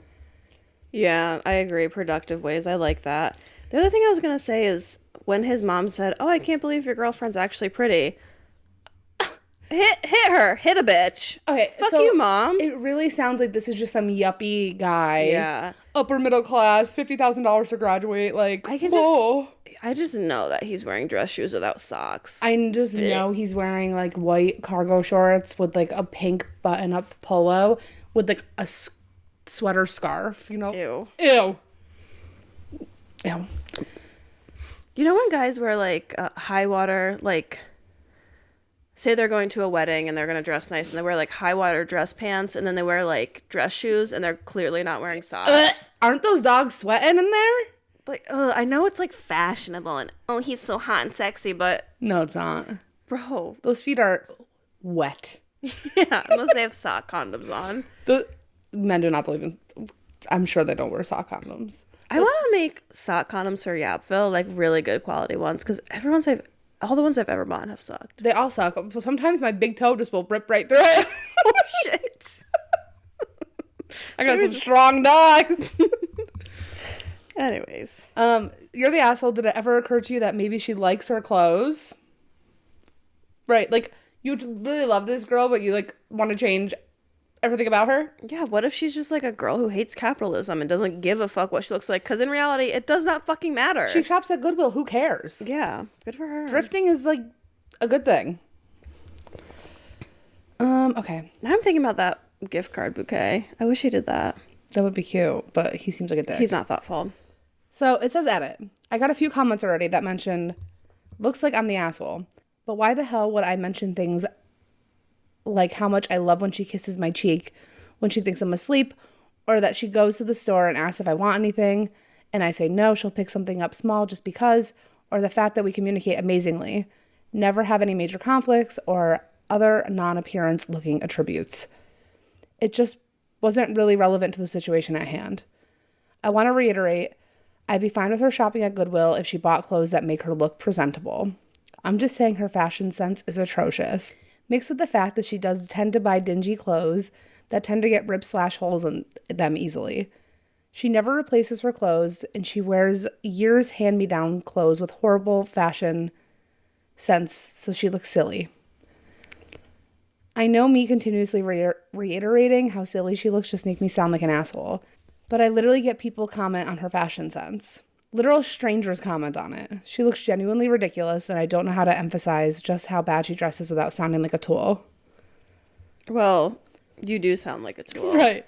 Yeah, I agree. Productive ways. I like that. The other thing I was going to say is when his mom said, oh, I can't believe your girlfriend's actually pretty. Hit her. Hit a bitch. Okay, Fuck so you, Mom. It really sounds like this is just some yuppie guy. Yeah. Upper middle class, $50,000 to graduate. Like, I just know that he's wearing dress shoes without socks. I just know he's wearing like white cargo shorts with like a pink button-up polo with like a sweater scarf, you know? Ew. Ew. You know when guys wear like high water, like say they're going to a wedding and they're going to dress nice and they wear like high water dress pants and then they wear like dress shoes and they're clearly not wearing socks. Aren't those dogs sweating in there? Like, I know it's like fashionable and oh, he's so hot and sexy, but No, it's not. bro, Those feet are wet. yeah, unless they have sock condoms on. The men do not believe in. I'm sure they don't wear sock condoms. I want to make sock condoms for Yapville, like really good quality ones, because all the ones I've ever bought have sucked. They all suck. So sometimes my big toe just will rip right through it. Oh shit! I got some strong dogs. Anyways, You're the asshole. Did it ever occur to you that maybe she likes her clothes? Right, like you really love this girl, but you like want to change everything about her? yeah. What if she's just like a girl who hates capitalism and doesn't give a fuck what she looks like? Because in reality, it does not fucking matter. She shops at Goodwill. Who cares? Yeah, good for her. Thrifting is like a good thing. Okay. Now I'm thinking about that gift card bouquet. I wish he did that. That would be cute, but he seems like a dick. He's not thoughtful. So it says edit. I got a few comments already that mentioned, looks like I'm the asshole. But why the hell would I mention things like how much I love when she kisses my cheek when she thinks I'm asleep, or that she goes to the store and asks if I want anything, and I say no, she'll pick something up small just because, or the fact that we communicate amazingly, never have any major conflicts, or other non-appearance looking attributes. It just wasn't really relevant to the situation at hand. I want to reiterate, I'd be fine with her shopping at Goodwill if she bought clothes that make her look presentable. I'm just saying her fashion sense is atrocious. Mixed with the fact that she does tend to buy dingy clothes that tend to get rips/holes in them easily. She never replaces her clothes, and she wears years hand-me-down clothes with horrible fashion sense, so she looks silly. I know me continuously reiterating how silly she looks just make me sound like an asshole, but I literally get people comment on her fashion sense. Literal strangers comment on it. She looks genuinely ridiculous, and I don't know how to emphasize just how bad she dresses without sounding like a tool. Well, you do sound like a tool. Right.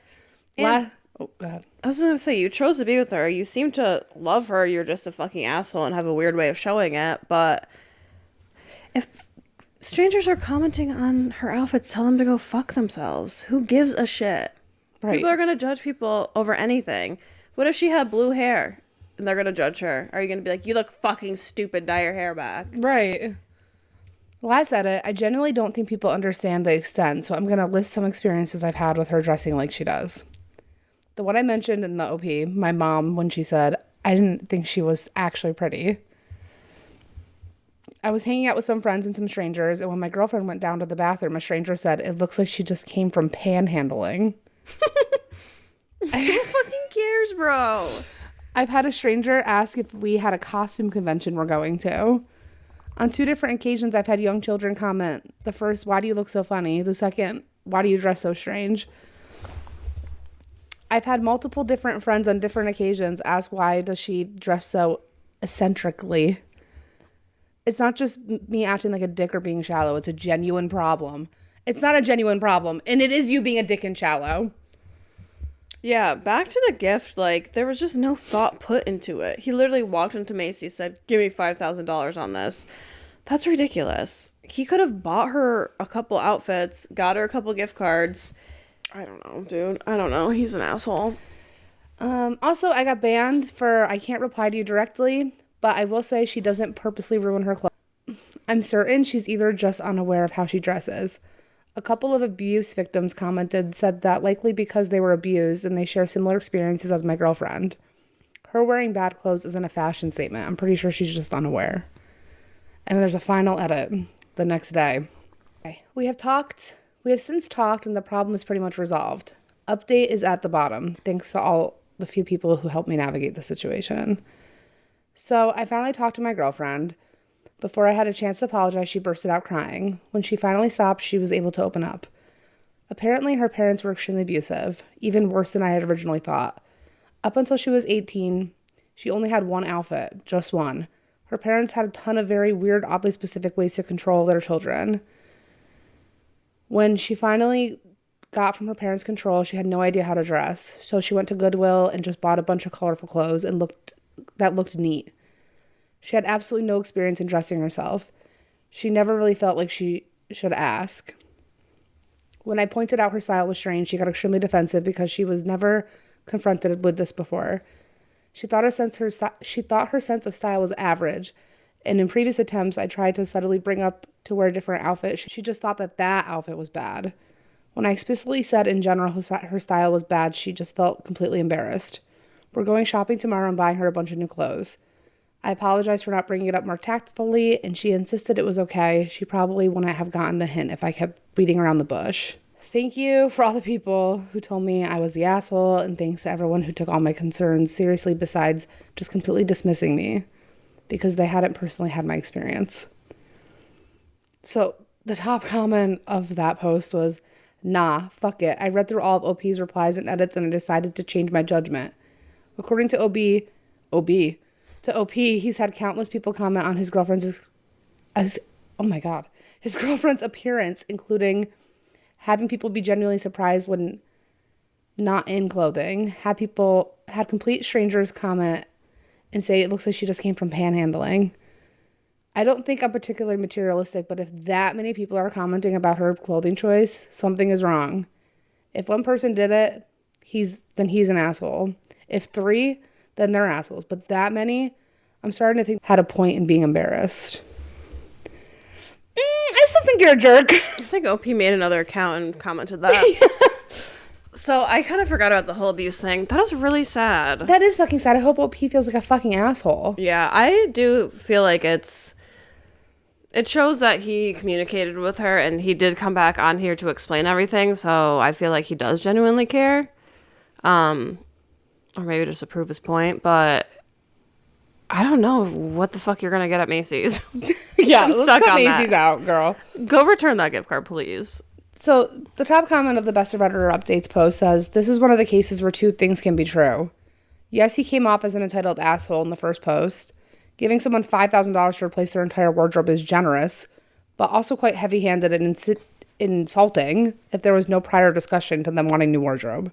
And Oh, God. I was gonna say, you chose to be with her. You seem to love her. You're just a fucking asshole and have a weird way of showing it. But if strangers are commenting on her outfits, tell them to go fuck themselves. Who gives a shit? Right. People are gonna judge people over anything. What if she had blue hair and they're gonna judge her? Are you gonna be like, you look fucking stupid, dye your hair back? Right. Well, I said it. I genuinely don't think people understand the extent, so I'm going to list some experiences I've had with her dressing like she does. The one I mentioned in the OP, my mom, when she said, I didn't think she was actually pretty. I was hanging out with some friends and some strangers, and when my girlfriend went down to the bathroom, a stranger said, it looks like she just came from panhandling. Who fucking cares, bro? I've had a stranger ask if we had a costume convention we're going to. On 2 different occasions, I've had young children comment. The first, why do you look so funny? The second, why do you dress so strange? I've had multiple different friends on different occasions ask why does she dress so eccentrically. It's not just me acting like a dick or being shallow. It's a genuine problem. It's not a genuine problem, and it is you being a dick and shallow. Yeah, back to the gift, like, there was just no thought put into it. He literally walked into Macy's, said, give me $5,000 on this. That's ridiculous. He could have bought her a couple outfits, got her a couple gift cards. I don't know, dude. I don't know. He's an asshole. Also, I got banned for I can't reply to you directly, but I will say she doesn't purposely ruin her clothes. I'm certain she's either just unaware of how she dresses. A couple of abuse victims said that likely because they were abused and they share similar experiences as my girlfriend. Her wearing bad clothes isn't a fashion statement. I'm pretty sure she's just unaware. And there's a final edit the next day. Okay. We have since talked and the problem is pretty much resolved. Update is at the bottom, thanks to all the few people who helped me navigate the situation. So I finally talked to my girlfriend. Before I had a chance to apologize, she bursted out crying. When she finally stopped, she was able to open up. Apparently, her parents were extremely abusive, even worse than I had originally thought. Up until she was 18, she only had one outfit, just one. Her parents had a ton of very weird, oddly specific ways to control their children. When she finally got from her parents' control, she had no idea how to dress, so she went to Goodwill and just bought a bunch of colorful clothes that looked neat. She had absolutely no experience in dressing herself. She never really felt like she should ask. When I pointed out her style was strange, she got extremely defensive because she was never confronted with this before. She thought her sense of style was average, and in previous attempts, I tried to subtly bring up to wear a different outfit. She just thought that outfit was bad. When I explicitly said in general her style was bad, she just felt completely embarrassed. We're going shopping tomorrow and buying her a bunch of new clothes. I apologized for not bringing it up more tactfully, and she insisted it was okay. She probably wouldn't have gotten the hint if I kept beating around the bush. Thank you for all the people who told me I was the asshole, and thanks to everyone who took all my concerns seriously besides just completely dismissing me because they hadn't personally had my experience. So the top comment of that post was, nah, fuck it. I read through all of OP's replies and edits and I decided to change my judgment. According to OP, he's had countless people comment on his girlfriend's appearance, including having people be genuinely surprised when not in clothing, had complete strangers comment and say it looks like she just came from panhandling. I don't think I'm particularly materialistic, but if that many people are commenting about her clothing choice, something is wrong. If one person did it, then he's an asshole. If 3, then they're assholes. But that many, I'm starting to think had a point in being embarrassed. I still think you're a jerk. I think OP made another account and commented that. So I kind of forgot about the whole abuse thing. That was really sad. That is fucking sad. I hope OP feels like a fucking asshole. Yeah, I do feel like it shows that he communicated with her and he did come back on here to explain everything. So I feel like he does genuinely care. Or maybe just to prove his point, but I don't know what the fuck you're gonna get at Macy's. Yeah, I'm let's stuck cut on Macy's that. out, girl. Go return that gift card, please. So the top comment of the Best of Redditor Updates post says, this is one of the cases where 2 things can be true. Yes, he came off as an entitled asshole in the first post. Giving someone $5,000 to replace their entire wardrobe is generous, but also quite heavy-handed and insulting if there was no prior discussion to them wanting new wardrobe.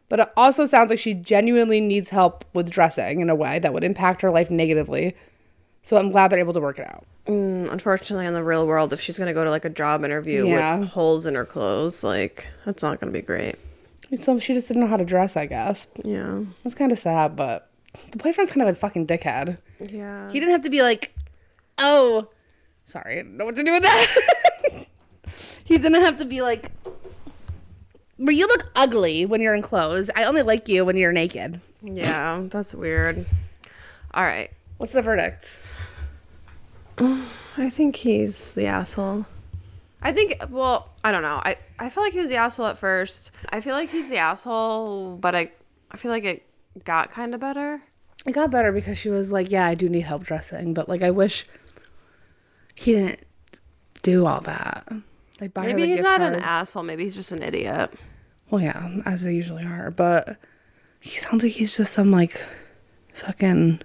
But it also sounds like she genuinely needs help with dressing in a way that would impact her life negatively. So I'm glad they're able to work it out. Unfortunately, in the real world, if she's going to go to like a job interview with holes in her clothes, like that's not going to be great. So she just didn't know how to dress, I guess. Yeah. That's kind of sad, but the boyfriend's kind of a fucking dickhead. Yeah. He didn't have to be like, oh, sorry, I don't know what to do with that. He didn't have to be like, but you look ugly when you're in clothes. I only like you when you're naked. Yeah, that's weird. All right. What's the verdict? I think he's the asshole. I think, well, I don't know. I feel like he was the asshole at first. I feel like he's the asshole, but I feel like it got kind of better. It got better because she was like, yeah, I do need help dressing, but like I wish he didn't do all that. Like buy Maybe her the he's gift not card. an asshole. Maybe he's just an idiot. Well, yeah, as they usually are, but he sounds like he's just some like fucking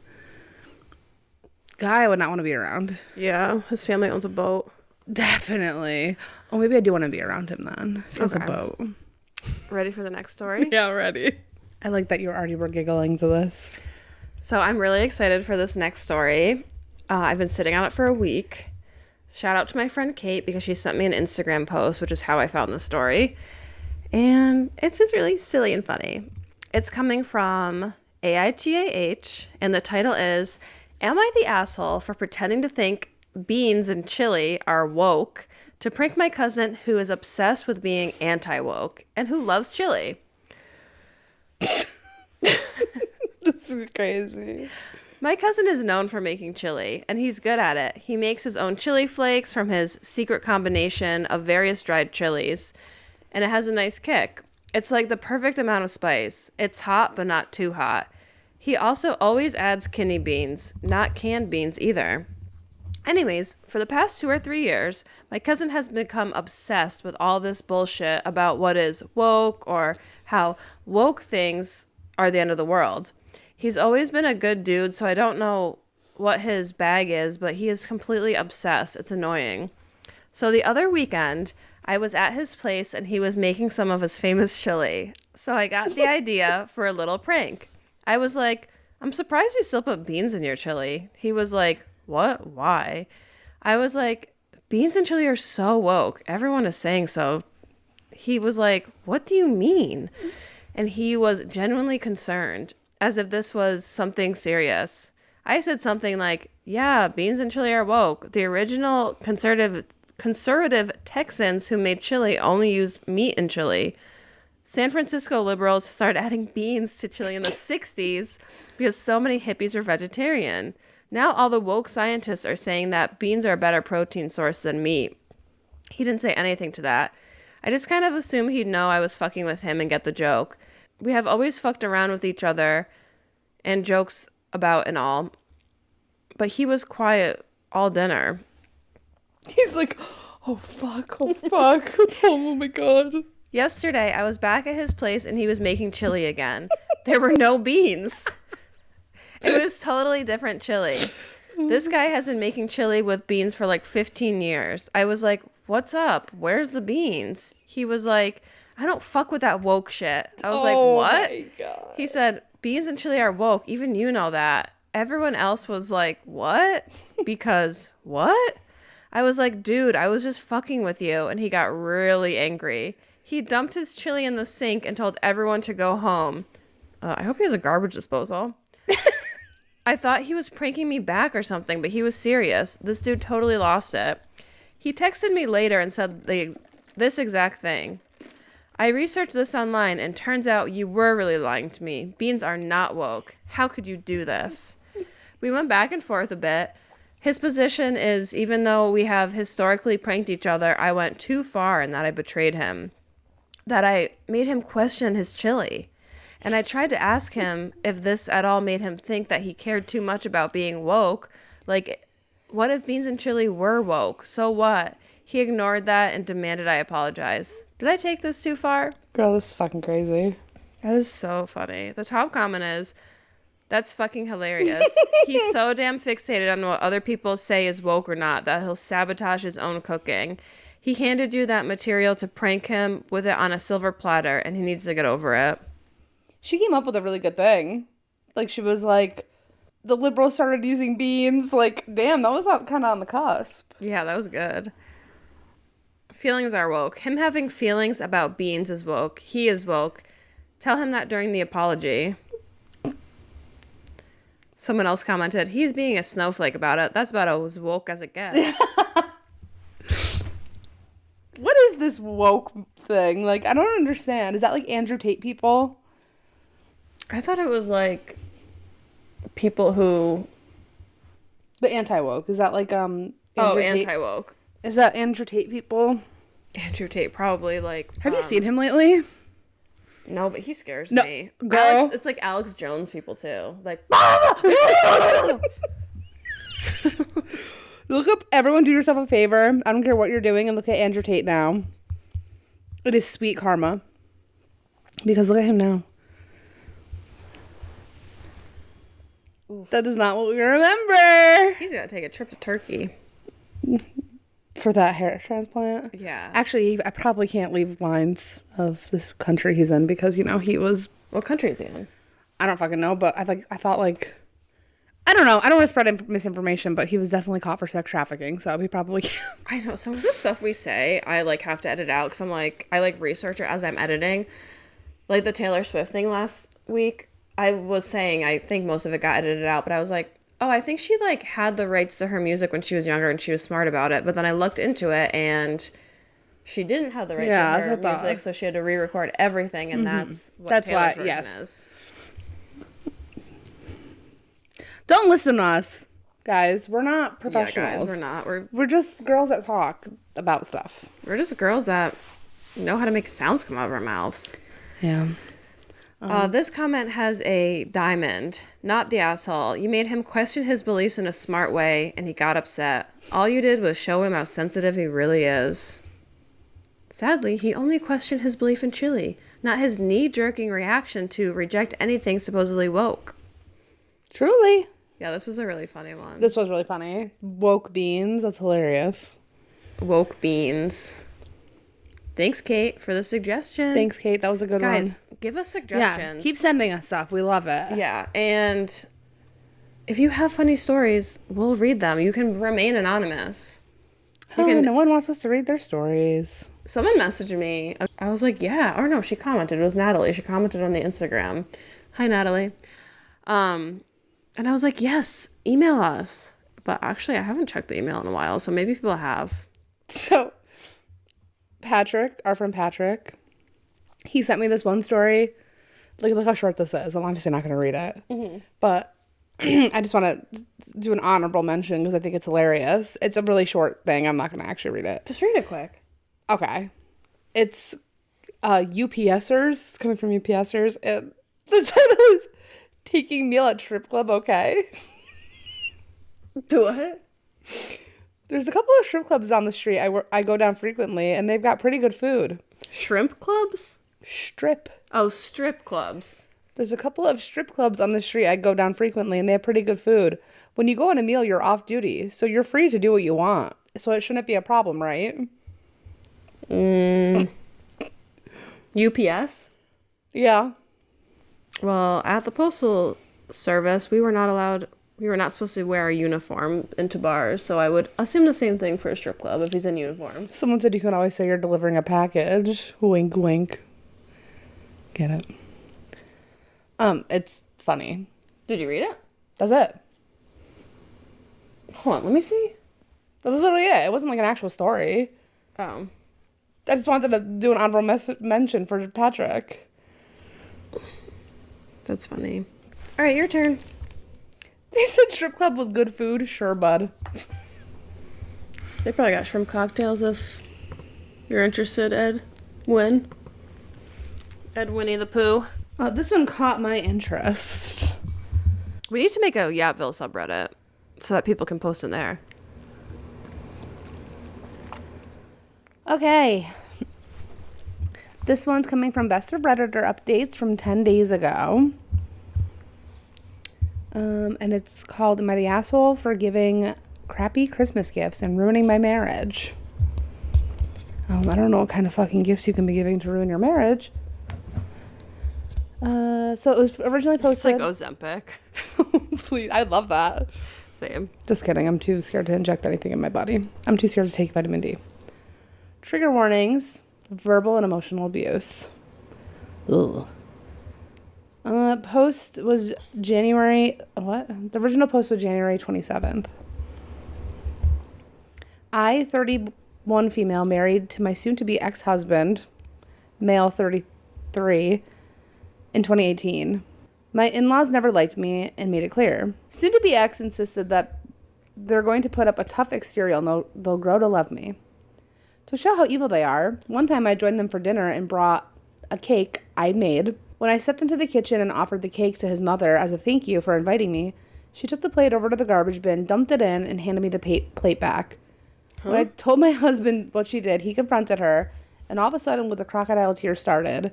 guy I would not want to be around. Yeah, his family owns a boat. Definitely. Oh, maybe I do want to be around him then. If he has a boat. Ready for the next story? Yeah, ready. I like that you already were giggling to this. So I'm really excited for this next story. I've been sitting on it for a week. Shout out to my friend Kate because she sent me an Instagram post, which is how I found the story. And it's just really silly and funny. It's coming from AITAH, and the title is, Am I the asshole for pretending to think beans and chili are woke to prank my cousin who is obsessed with being anti-woke and who loves chili? This is crazy. My cousin is known for making chili, and he's good at it. He makes his own chili flakes from his secret combination of various dried chilies, and it has a nice kick. It's like the perfect amount of spice. It's hot, but not too hot. He also always adds kidney beans, not canned beans either. Anyways, for the past 2 or 3 years, my cousin has become obsessed with all this bullshit about what is woke or how woke things are the end of the world. He's always been a good dude, so I don't know what his bag is, but he is completely obsessed. It's annoying. So the other weekend, I was at his place and he was making some of his famous chili. So I got the idea for a little prank. I was like, I'm surprised you still put beans in your chili. He was like, what? Why? I was like, beans and chili are so woke. Everyone is saying so. He was like, what do you mean? And he was genuinely concerned, as if this was something serious. I said something like, yeah, beans and chili are woke. The original conservative Texans who made chili only used meat in chili. San Francisco liberals started adding beans to chili in the 60s because so many hippies were vegetarian. Now all the woke scientists are saying that beans are a better protein source than meat. He didn't say anything to that. I just kind of assumed he'd know I was fucking with him and get the joke. We have always fucked around with each other and jokes about and all. But he was quiet all dinner. He's like, oh fuck, oh my god. Yesterday, I was back at his place and he was making chili again. There were no beans. It was totally different chili. This guy has been making chili with beans for like 15 years. I was like, what's up? Where's the beans? He was like, I don't fuck with that woke shit. I was like, what? My God. He said, beans and chili are woke. Even you know that. Everyone else was like, what? Because what? I was like, dude, I was just fucking with you. And he got really angry. He dumped his chili in the sink and told everyone to go home. I hope he has a garbage disposal. I thought he was pranking me back or something, but he was serious. This dude totally lost it. He texted me later and said this exact thing. I researched this online and turns out you were really lying to me. Beans are not woke. How could you do this? We went back and forth a bit. His position is, even though we have historically pranked each other, I went too far and that I betrayed him. That I made him question his chili. And I tried to ask him if this at all made him think that he cared too much about being woke. Like, what if beans and chili were woke? So what? He ignored that and demanded I apologize. Did I take this too far? Girl, this is fucking crazy. That is so funny. The top comment is, that's fucking hilarious. He's so damn fixated on what other people say is woke or not that he'll sabotage his own cooking. He handed you that material to prank him with it on a silver platter, and he needs to get over it. She came up with a really good thing. Like, she was like, the liberals started using beans. Like, damn, that was kind of on the cusp. Yeah, that was good. Feelings are woke. Him having feelings about beans is woke. He is woke. Tell him that during the apology. Someone else commented, he's being a snowflake about it. That's about as woke as it gets. What is this woke thing? Like, I don't understand. Is that like Andrew Tate people? I thought it was like people who... The anti-woke. Is that like, Andrew Tate? Anti-woke. Is that Andrew Tate people? Andrew Tate, probably, like... Have you seen him lately? No, but he scares No, me. girl. It's like Alex Jones people, too. Like... Look up, everyone do yourself a favor. I don't care what you're doing, and look at Andrew Tate now. It is sweet karma. Because look at him now. Oof. That is not what we remember. He's gotta take a trip to Turkey. For that hair transplant? Yeah. Actually, I probably can't leave lines of this country he's in because, you know, he was... What country is he in? I don't fucking know, but I thought, like... I don't know. I don't want to spread misinformation, but he was definitely caught for sex trafficking, so he probably can't. I know. Some of the stuff we say, I, like, have to edit out because I'm, like... I, like, research it as I'm editing. Like, the Taylor Swift thing last week, I was saying I think most of it got edited out, but I was like... Oh, I think she, like, had the rights to her music when she was younger and she was smart about it. But then I looked into it and she didn't have the rights to her music, so she had to re-record everything, and that's what Taylor's version is. Don't listen to us, guys. We're not professionals. Yeah, guys, we're not. We're just girls that talk about stuff. We're just girls that know how to make sounds come out of our mouths. Yeah. This comment has a diamond. Not the asshole. You made him question his beliefs in a smart way, and he got upset. All you did was show him how sensitive he really is. Sadly, he only questioned his belief in chili, not his knee-jerking reaction to reject anything supposedly woke. Truly. Yeah, this was a really funny one. This was really funny. Woke beans. That's hilarious. Woke beans. Thanks, Kate, for the suggestion. Thanks, Kate. That was a good one. Guys, give us suggestions. Yeah, keep sending us stuff. We love it. Yeah, and if you have funny stories, we'll read them. You can remain anonymous. No one wants us to read their stories. Someone messaged me. I was like, yeah. Or no, she commented. It was Natalie. She commented on the Instagram. Hi, Natalie. And I was like, yes, email us. But actually, I haven't checked the email in a while, so maybe people have. So... Patrick, our friend Patrick, he sent me this one story. Look how short this is. I'm obviously not going to read it. Mm-hmm. But I just want to do an honorable mention because I think it's hilarious. It's a really short thing. I'm not going to actually read it. Just read it quick. Okay. It's UPSers. It's coming from UPSers. And the title is Taking Meal at Strip Club, okay? Do it. There's a couple of strip clubs down the street I go down frequently, and they've got pretty good food. Shrimp clubs? Strip. Oh, strip clubs. There's a couple of strip clubs on the street I go down frequently, and they have pretty good food. When you go on a meal, you're off duty, so you're free to do what you want. So it shouldn't be a problem, right? UPS? Yeah. Well, at the Postal Service, we were not supposed to wear a uniform into bars, so I would assume the same thing for a strip club if he's in uniform. Someone said you can always say you're delivering a package. Wink, wink. Get it? It's funny. Did you read it? That's it. Hold on, let me see. That was literally it. It wasn't like an actual story. Oh. I just wanted to do an honorable mention for Patrick. That's funny. All right, your turn. They said strip club with good food. Sure, bud. They probably got shrimp cocktails if you're interested, Ed. Win. Ed Winnie the Pooh. This one caught my interest. We need to make a Yapville subreddit so that people can post in there. Okay. This one's coming from Best of Redditor updates from 10 days ago. And it's called Am I the Asshole for Giving Crappy Christmas Gifts and Ruining My Marriage? I don't know what kind of fucking gifts you can be giving to ruin your marriage. So it was originally It's like posted. Ozempic. Please, I love that. Same. Just kidding. I'm too scared to inject anything in my body. I'm too scared to take vitamin D. Trigger warnings: verbal and emotional abuse. Ugh. Post was January. What? The original post was January 27th. I, 31 female, married to my soon-to-be ex-husband, male 33, in 2018. My in-laws never liked me and made it clear. Soon-to-be ex insisted that they're going to put up a tough exterior and they'll grow to love me. To show how evil they are, one time I joined them for dinner and brought a cake I'd made. When I stepped into the kitchen and offered the cake to his mother as a thank you for inviting me, she took the plate over to the garbage bin, dumped it in, and handed me the plate back. When I told my husband what she did, he confronted her, and all of a sudden, with the crocodile tears started,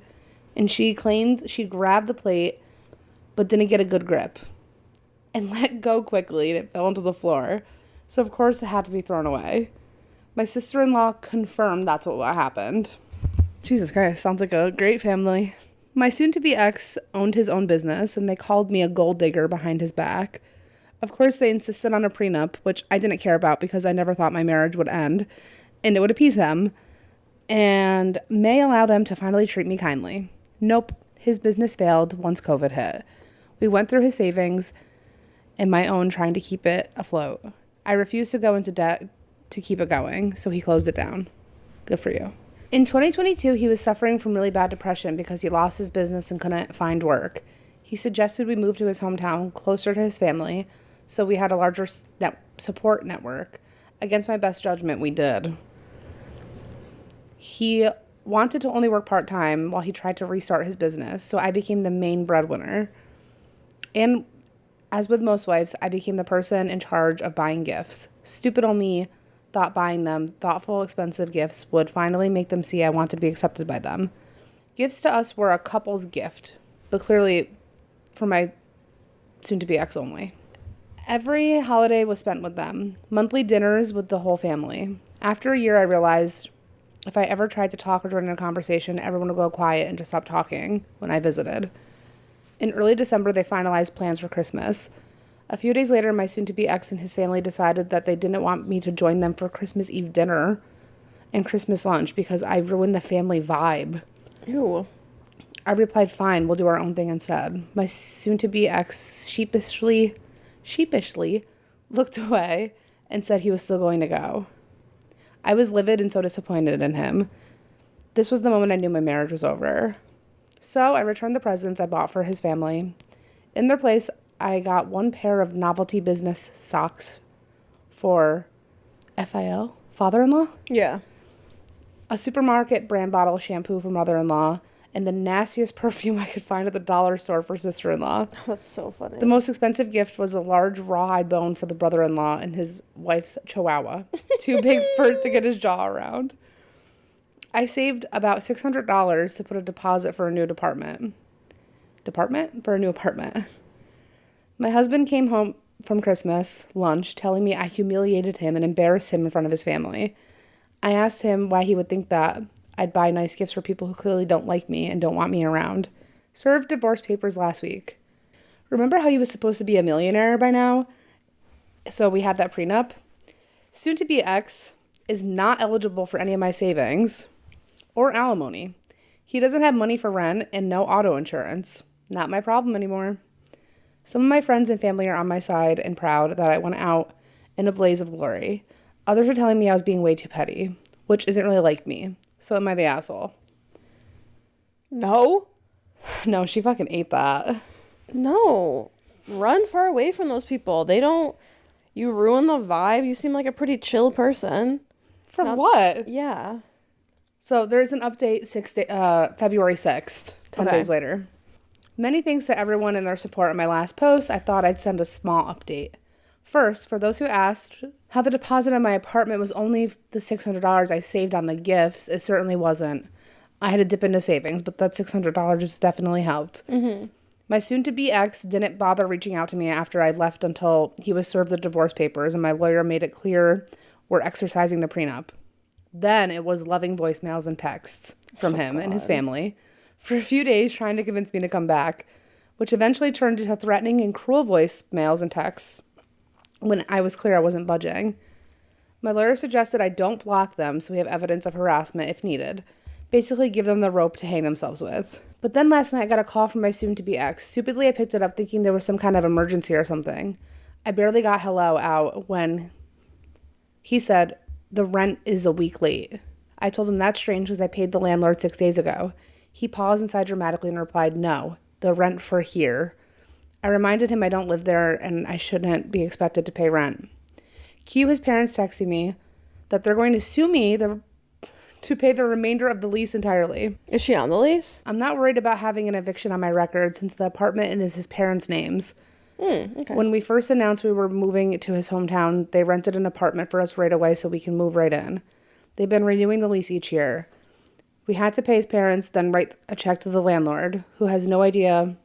and she claimed she grabbed the plate, but didn't get a good grip, and let go quickly, and it fell onto the floor. So, of course, it had to be thrown away. My sister-in-law confirmed that's what happened. Jesus Christ, sounds like a great family. My soon-to-be ex owned his own business, and they called me a gold digger behind his back. Of course, they insisted on a prenup, which I didn't care about because I never thought my marriage would end, and it would appease him, and may allow them to finally treat me kindly. Nope, his business failed once COVID hit. We went through his savings and my own trying to keep it afloat. I refused to go into debt to keep it going, so he closed it down. Good for you. In 2022, he was suffering from really bad depression because he lost his business and couldn't find work. He suggested we move to his hometown, closer to his family, so we had a larger support network. Against my best judgment, we did. He wanted to only work part-time while he tried to restart his business, so I became the main breadwinner. And as with most wives, I became the person in charge of buying gifts. Stupid old me thought buying them thoughtful, expensive gifts would finally make them see I wanted to be accepted by them. Gifts to us were a couple's gift, but clearly for my soon-to-be ex only. Every holiday was spent with them. Monthly dinners with the whole family. After a year, I realized if I ever tried to talk or join in a conversation, everyone would go quiet and just stop talking when I visited. In early December, they finalized plans for Christmas. A few days later, my soon-to-be ex and his family decided that they didn't want me to join them for Christmas Eve dinner and Christmas lunch because I ruined the family vibe. Ew. I replied, fine, we'll do our own thing instead. My soon-to-be ex sheepishly looked away and said he was still going to go. I was livid and so disappointed in him. This was the moment I knew my marriage was over. So I returned the presents I bought for his family. In their place, I got one pair of novelty business socks for FIL, father-in-law? Yeah. A supermarket brand bottle of shampoo for mother-in-law, and the nastiest perfume I could find at the dollar store for sister-in-law. That's so funny. The most expensive gift was a large rawhide bone for the brother-in-law and his wife's chihuahua. Too big for it to get his jaw around. I saved about $600 to put a deposit for a new apartment. For a new apartment. My husband came home from Christmas lunch telling me I humiliated him and embarrassed him in front of his family. I asked him why he would think that I'd buy nice gifts for people who clearly don't like me and don't want me around. Served divorce papers last week. Remember how he was supposed to be a millionaire by now? So we had that prenup. Soon-to-be ex is not eligible for any of my savings or alimony. He doesn't have money for rent and no auto insurance. Not my problem anymore. Some of my friends and family are on my side and proud that I went out in a blaze of glory. Others are telling me I was being way too petty, which isn't really like me. So am I the asshole? No. No, she fucking ate that. No. Run far away from those people. They don't... You ruin the vibe. You seem like a pretty chill person. For what? Yeah. So there's an update February 6th, 10 days later. Many thanks to everyone and their support on my last post. I thought I'd send a small update. First, for those who asked how the deposit on my apartment was only the $600 I saved on the gifts, it certainly wasn't. I had to dip into savings, but that $600 just definitely helped. Mm-hmm. My soon-to-be ex didn't bother reaching out to me after I left until he was served the divorce papers and my lawyer made it clear we're exercising the prenup. Then it was loving voicemails and texts from him and his family for a few days trying to convince me to come back. which eventually turned into threatening and cruel voicemails and texts when I was clear I wasn't budging. My lawyer suggested I don't block them so we have evidence of harassment if needed. Basically give them the rope to hang themselves with. But then last night I got a call from my soon-to-be ex. Stupidly, I picked it up thinking there was some kind of emergency or something. I barely got hello out when he said, the rent is a week late. I told him that's strange because I paid the landlord 6 days ago. He paused and sighed dramatically and replied, no, the rent for here. I reminded him I don't live there and I shouldn't be expected to pay rent. Cue his parents texting me that they're going to sue me to pay the remainder of the lease entirely. Is she on the lease? I'm not worried about having an eviction on my record since the apartment is his parents' names. Okay. When we first announced we were moving to his hometown, they rented an apartment for us right away so we can move right in. They've been renewing the lease each year. We had to pay his parents, then write a check to the landlord, who has no idea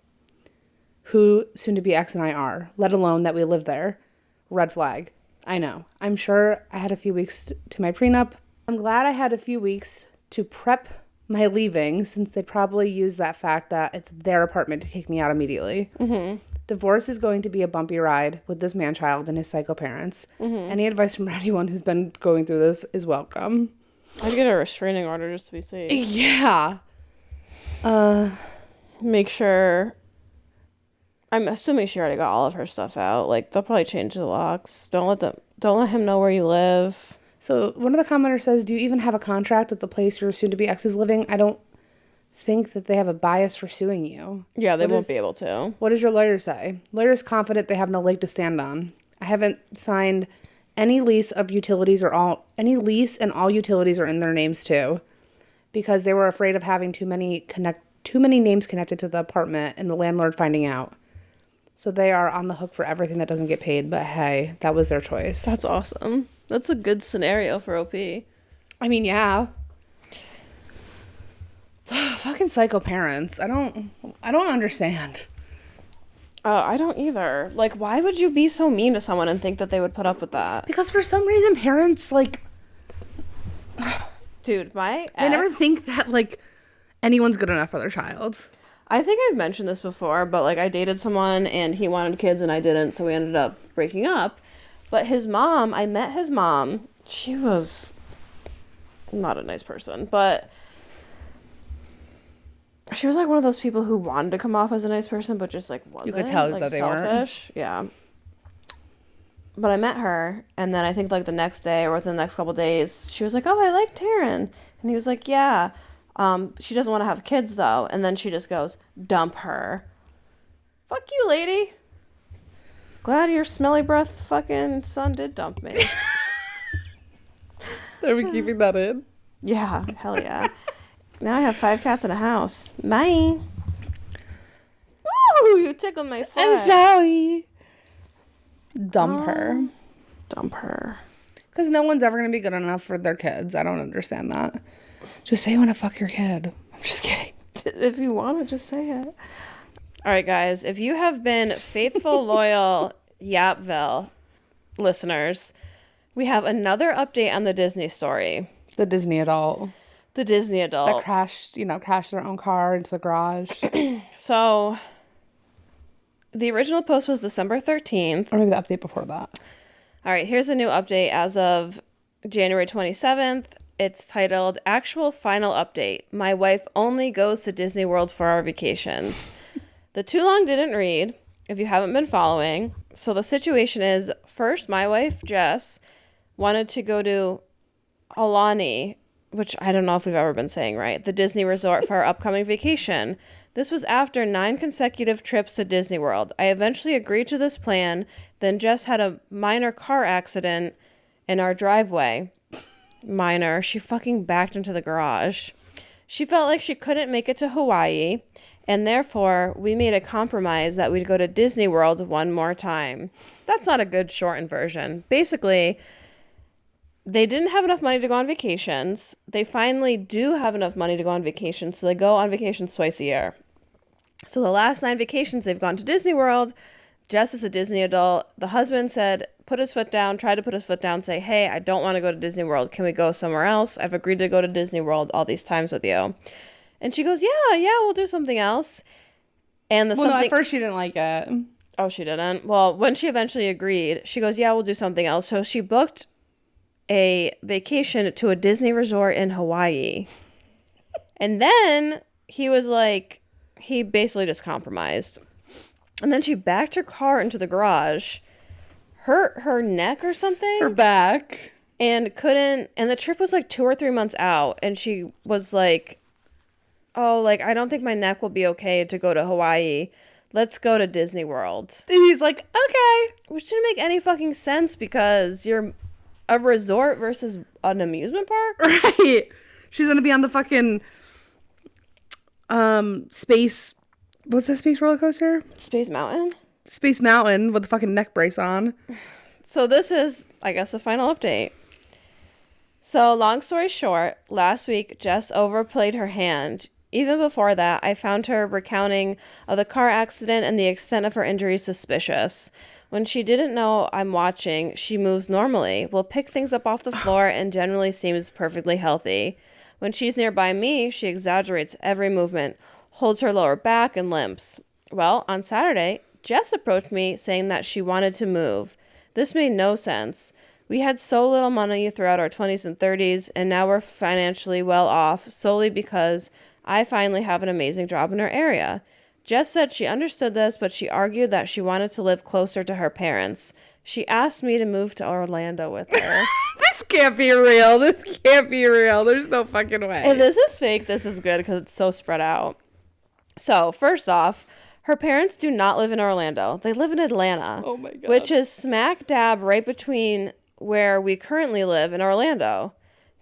who soon-to-be ex and I are, let alone that we live there. Red flag. I know. I'm sure I had a few weeks to my prenup. I'm glad I had a few weeks to prep my leaving since they'd probably use that fact that it's their apartment to kick me out immediately. Mm-hmm. Divorce is going to be a bumpy ride with this man-child and his psycho parents. Mm-hmm. Any advice from anyone who's been going through this is welcome. I'd get a restraining order just to be safe. Yeah. Make sure... I'm assuming she already got all of her stuff out. Like, they'll probably change the locks. Don't let him know where you live. So one of the commenters says, do you even have a contract at the place your soon-to-be ex is living? I don't think that they have a bias for suing you. Yeah, they won't be able to. What does your lawyer say? Lawyer's confident they have no leg to stand on. I haven't signed any lease of utilities any lease, and all utilities are in their names too, because they were afraid of having too many names connected to the apartment and the landlord finding out. So they are on the hook for everything that doesn't get paid, but hey, that was their choice. That's awesome. That's a good scenario for OP. I mean, yeah. Fucking psycho parents. I don't understand. I don't either. Like, why would you be so mean to someone and think that they would put up with that? Because for some reason, parents, like... Dude, my ex... I never think that, like, anyone's good enough for their child. I think I've mentioned this before, but, like, I dated someone and he wanted kids and I didn't, so we ended up breaking up. But his mom, I met his mom. She was not a nice person, but she was like one of those people who wanted to come off as a nice person, but just like wasn't. You could tell like, that they selfish. weren't. Yeah. But I met her, and then I think like the next day or within the next couple of days, she was like, "Oh, I like Taryn," and he was like, "Yeah." She doesn't want to have kids though, and then she just goes, "Dump her." Fuck you, lady. Glad your smelly breath fucking son did dump me. Are we keeping that in? Yeah, hell yeah. Now I have 5 cats in a house. Bye. Ooh, you tickled my foot. I'm sorry. Dump her. Dump her. Because no one's ever going to be good enough for their kids. I don't understand that. Just say you want to fuck your kid. I'm just kidding. If you want to, just say it. All right, guys. If you have been faithful, loyal Yapville listeners, we have another update on the Disney story. The Disney adult. The Disney adult. That crashed their own car into the garage. So, the original post was December 13th. Or maybe the update before that. All right, here's a new update as of January 27th. It's titled, Actual Final Update. My wife only goes to Disney World for our vacations. The too long didn't read, if you haven't been following. So the situation is, first, my wife, Jess, wanted to go to Aulani, which I don't know if we've ever been saying right, the Disney resort for our upcoming vacation. This was after 9 consecutive trips to Disney World. I eventually agreed to this plan. Then Jess had a minor car accident in our driveway. Minor. She fucking backed into the garage. She felt like she couldn't make it to Hawaii, and therefore we made a compromise that we'd go to Disney World one more time. That's not a good shortened version. Basically, they didn't have enough money to go on vacations. They finally do have enough money to go on vacation, so they go on vacations twice a year. So the last 9 vacations they've gone to Disney World. Jess is a Disney adult. The husband said, tried to put his foot down, say, hey, I don't want to go to Disney World. Can we go somewhere else? I've agreed to go to Disney World all these times with you. And she goes, yeah, we'll do something else. And Well, no, at first she didn't like it. Oh, she didn't? Well, when she eventually agreed, she goes, yeah, we'll do something else. So she booked a vacation to a Disney resort in Hawaii. And then he was like, he basically just compromised. And then she backed her car into the garage, hurt her neck or something. Her back. And couldn't, and the trip was like 2 or 3 months out. And she was like, oh, like, I don't think my neck will be okay to go to Hawaii. Let's go to Disney World. And he's like, okay. Which didn't make any fucking sense because you're a resort versus an amusement park. Right. She's going to be on the fucking space. What's that space roller coaster? Space Mountain. Space Mountain with the fucking neck brace on. So this is, I guess, the final update. So long story short, last week Jess overplayed her hand. Even before that, I found her recounting of the car accident and the extent of her injuries suspicious. When she didn't know I'm watching, she moves normally, will pick things up off the floor, and generally seems perfectly healthy. When she's nearby me, she exaggerates every movement, holds her lower back, and limps. Well, on Saturday, Jess approached me saying that she wanted to move. This made no sense. We had so little money throughout our 20s and 30s, and now we're financially well off solely because I finally have an amazing job in our area. Jess said she understood this, but she argued that she wanted to live closer to her parents. She asked me to move to Orlando with her. This can't be real. This can't be real. There's no fucking way. If this is fake, this is good because it's so spread out. So, first off, her parents do not live in Orlando. They live in Atlanta. Oh my God. Which is smack dab right between where we currently live in Orlando.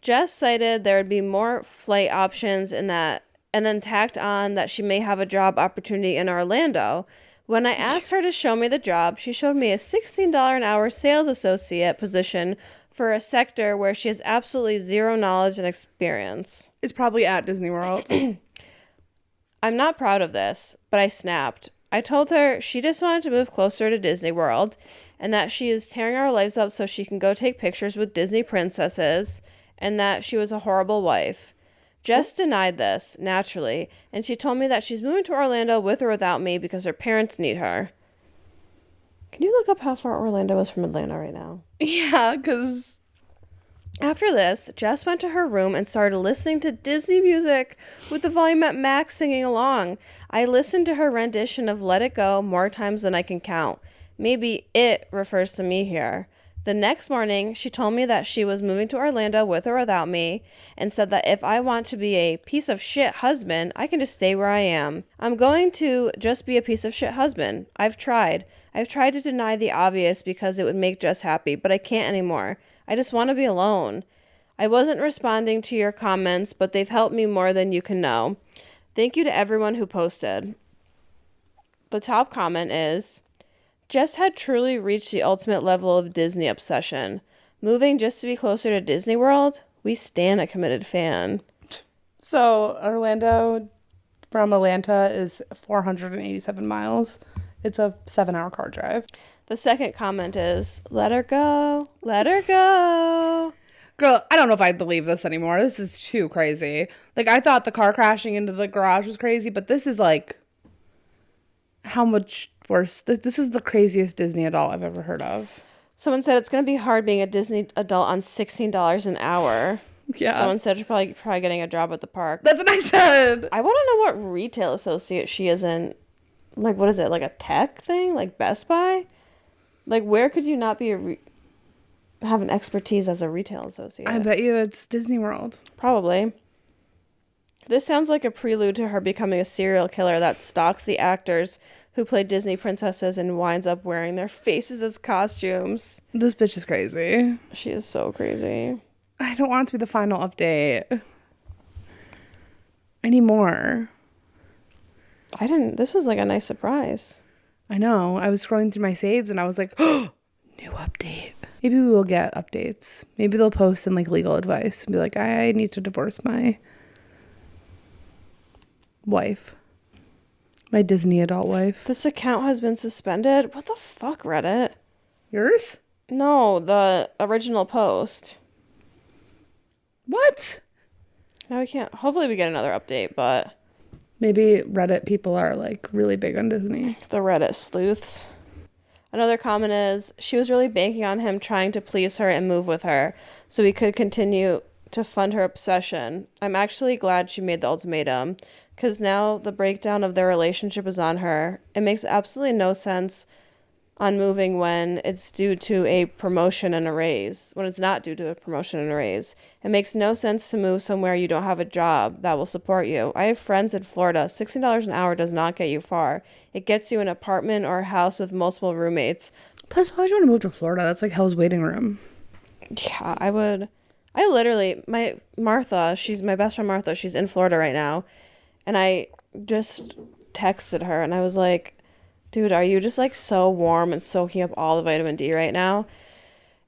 Jess cited there would be more flight options in that, and then tacked on that she may have a job opportunity in Orlando. When I asked her to show me the job, she showed me a $16 an hour sales associate position for a sector where she has absolutely zero knowledge and experience. It's probably at Disney World. I'm not proud of this, but I snapped. I told her she just wanted to move closer to Disney World and that she is tearing our lives up so she can go take pictures with Disney princesses and that she was a horrible wife. Jess denied this, naturally, and she told me that she's moving to Orlando with or without me because her parents need her. Can you look up how far Orlando is from Atlanta right now? Yeah, because After this, Jess went to her room and started listening to Disney music with the volume at max, singing along. I listened to her rendition of Let It Go more times than I can count. Maybe it refers to me here. The next morning, she told me that she was moving to Orlando with or without me and said that if I want to be a piece of shit husband, I can just stay where I am. I'm going to just be a piece of shit husband. I've tried. I've tried to deny the obvious because it would make Jess happy, but I can't anymore. I just want to be alone. I wasn't responding to your comments, but they've helped me more than you can know. Thank you to everyone who posted. The top comment is, Jess had truly reached the ultimate level of Disney obsession. Moving just to be closer to Disney World? We stan a committed fan. So Orlando from Atlanta is 487 miles. It's a 7-hour car drive. The second comment is, let her go. Let her go. Girl, I don't know if I believe this anymore. This is too crazy. Like, I thought the car crashing into the garage was crazy, but this is like, how much worse? This is the craziest Disney adult I've ever heard of. Someone said it's going to be hard being a Disney adult on $16 an hour. Yeah. Someone said she's probably getting a job at the park. That's what I said. I want to know what retail associate she is in. Like, what is it? Like a tech thing? Like Best Buy? Like, where could you not be have an expertise as a retail associate? I bet you it's Disney World. Probably. This sounds like a prelude to her becoming a serial killer that stalks the actors who play Disney princesses and winds up wearing their faces as costumes. This bitch is crazy. She is so crazy. I don't want it to be the final update. I need more. This was like a nice surprise. I know. I was scrolling through my saves and I was like, oh, new update. Maybe we will get updates. Maybe they'll post in like legal advice and be like, I need to divorce my wife. My Disney adult wife. This account has been suspended. What the fuck, Reddit? Yours? No, the original post. What? Now we can't. Hopefully we get another update, but Maybe Reddit people are like really big on Disney. The Reddit sleuths. Another comment is, she was really banking on him trying to please her and move with her so he could continue to fund her obsession. I'm actually glad she made the ultimatum because now the breakdown of their relationship is on her. It makes absolutely no sense on moving when it's due to a promotion and a raise, when it's not due to a promotion and a raise. It makes no sense to move somewhere you don't have a job that will support you. I have friends in Florida. $16 an hour does not get you far. It gets you an apartment or a house with multiple roommates. Plus, why would you want to move to Florida? That's like hell's waiting room. Yeah, I would. I literally, my Martha, she's my best friend Martha, she's in Florida right now. And I just texted her and I was like, dude, are you just like so warm and soaking up all the vitamin D right now?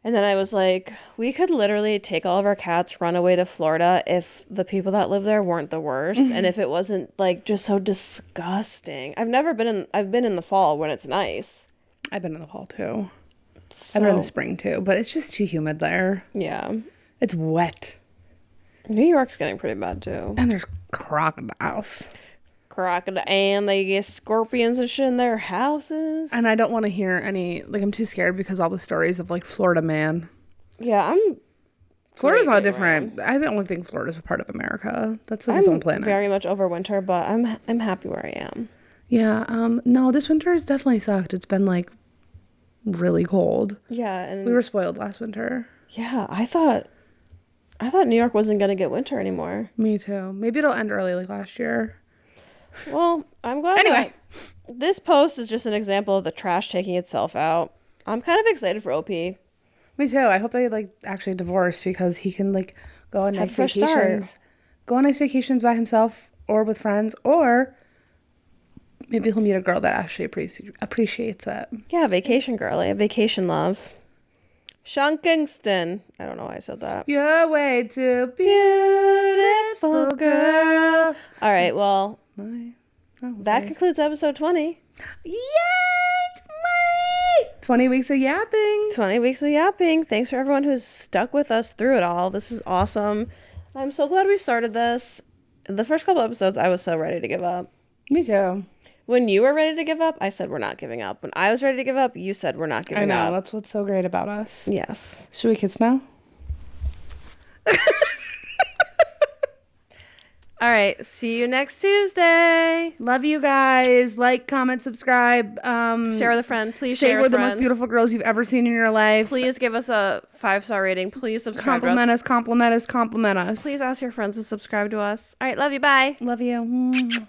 And then I was like, we could literally take all of our cats, run away to Florida if the people that live there weren't the worst. And if it wasn't like just so disgusting. I've been in the fall when it's nice. I've been in the fall too. I've been in the spring too, but it's just too humid there. Yeah. It's wet. New York's getting pretty bad too. And there's crocodiles. And they get scorpions and shit in their houses. And I don't want to hear any, like, I'm too scared because all the stories of, like, Florida man. Yeah, Florida's not different. I don't think Florida's a part of America. That's like its own planet. I'm very much over winter, but I'm happy where I am. Yeah, no, this winter has definitely sucked. It's been, like, really cold. Yeah, and we were spoiled last winter. Yeah, I thought New York wasn't going to get winter anymore. Me too. Maybe it'll end early like last year. Well, I'm glad. Anyway, this post is just an example of the trash taking itself out. I'm kind of excited for OP. Me too. I hope they like actually divorce because he can like go on nice vacations. Start. Go on nice vacations by himself or with friends, or maybe he'll meet a girl that actually appreciates it. Yeah, vacation girl. Vacation love. Sean Kingston. I don't know why I said that. You're way too beautiful, girl. All right, well, that concludes episode 20. Yay! 20 weeks of yapping. 20 weeks of yapping. Thanks for everyone who's stuck with us through it all. This is awesome. I'm so glad we started this. The first couple episodes, I was so ready to give up. Me too. When you were ready to give up, I said we're not giving up. When I was ready to give up, you said we're not giving up. I know. That's what's so great about us. Yes. Should we kiss now? All right. See you next Tuesday. Love you guys. Like, comment, subscribe. Share with a friend. Please say share we're with the friends. most beautiful girls you've ever seen in your life. Please give us a 5-star rating. Please subscribe to us. Compliment us. Please ask your friends to subscribe to us. All right. Love you. Bye. Love you.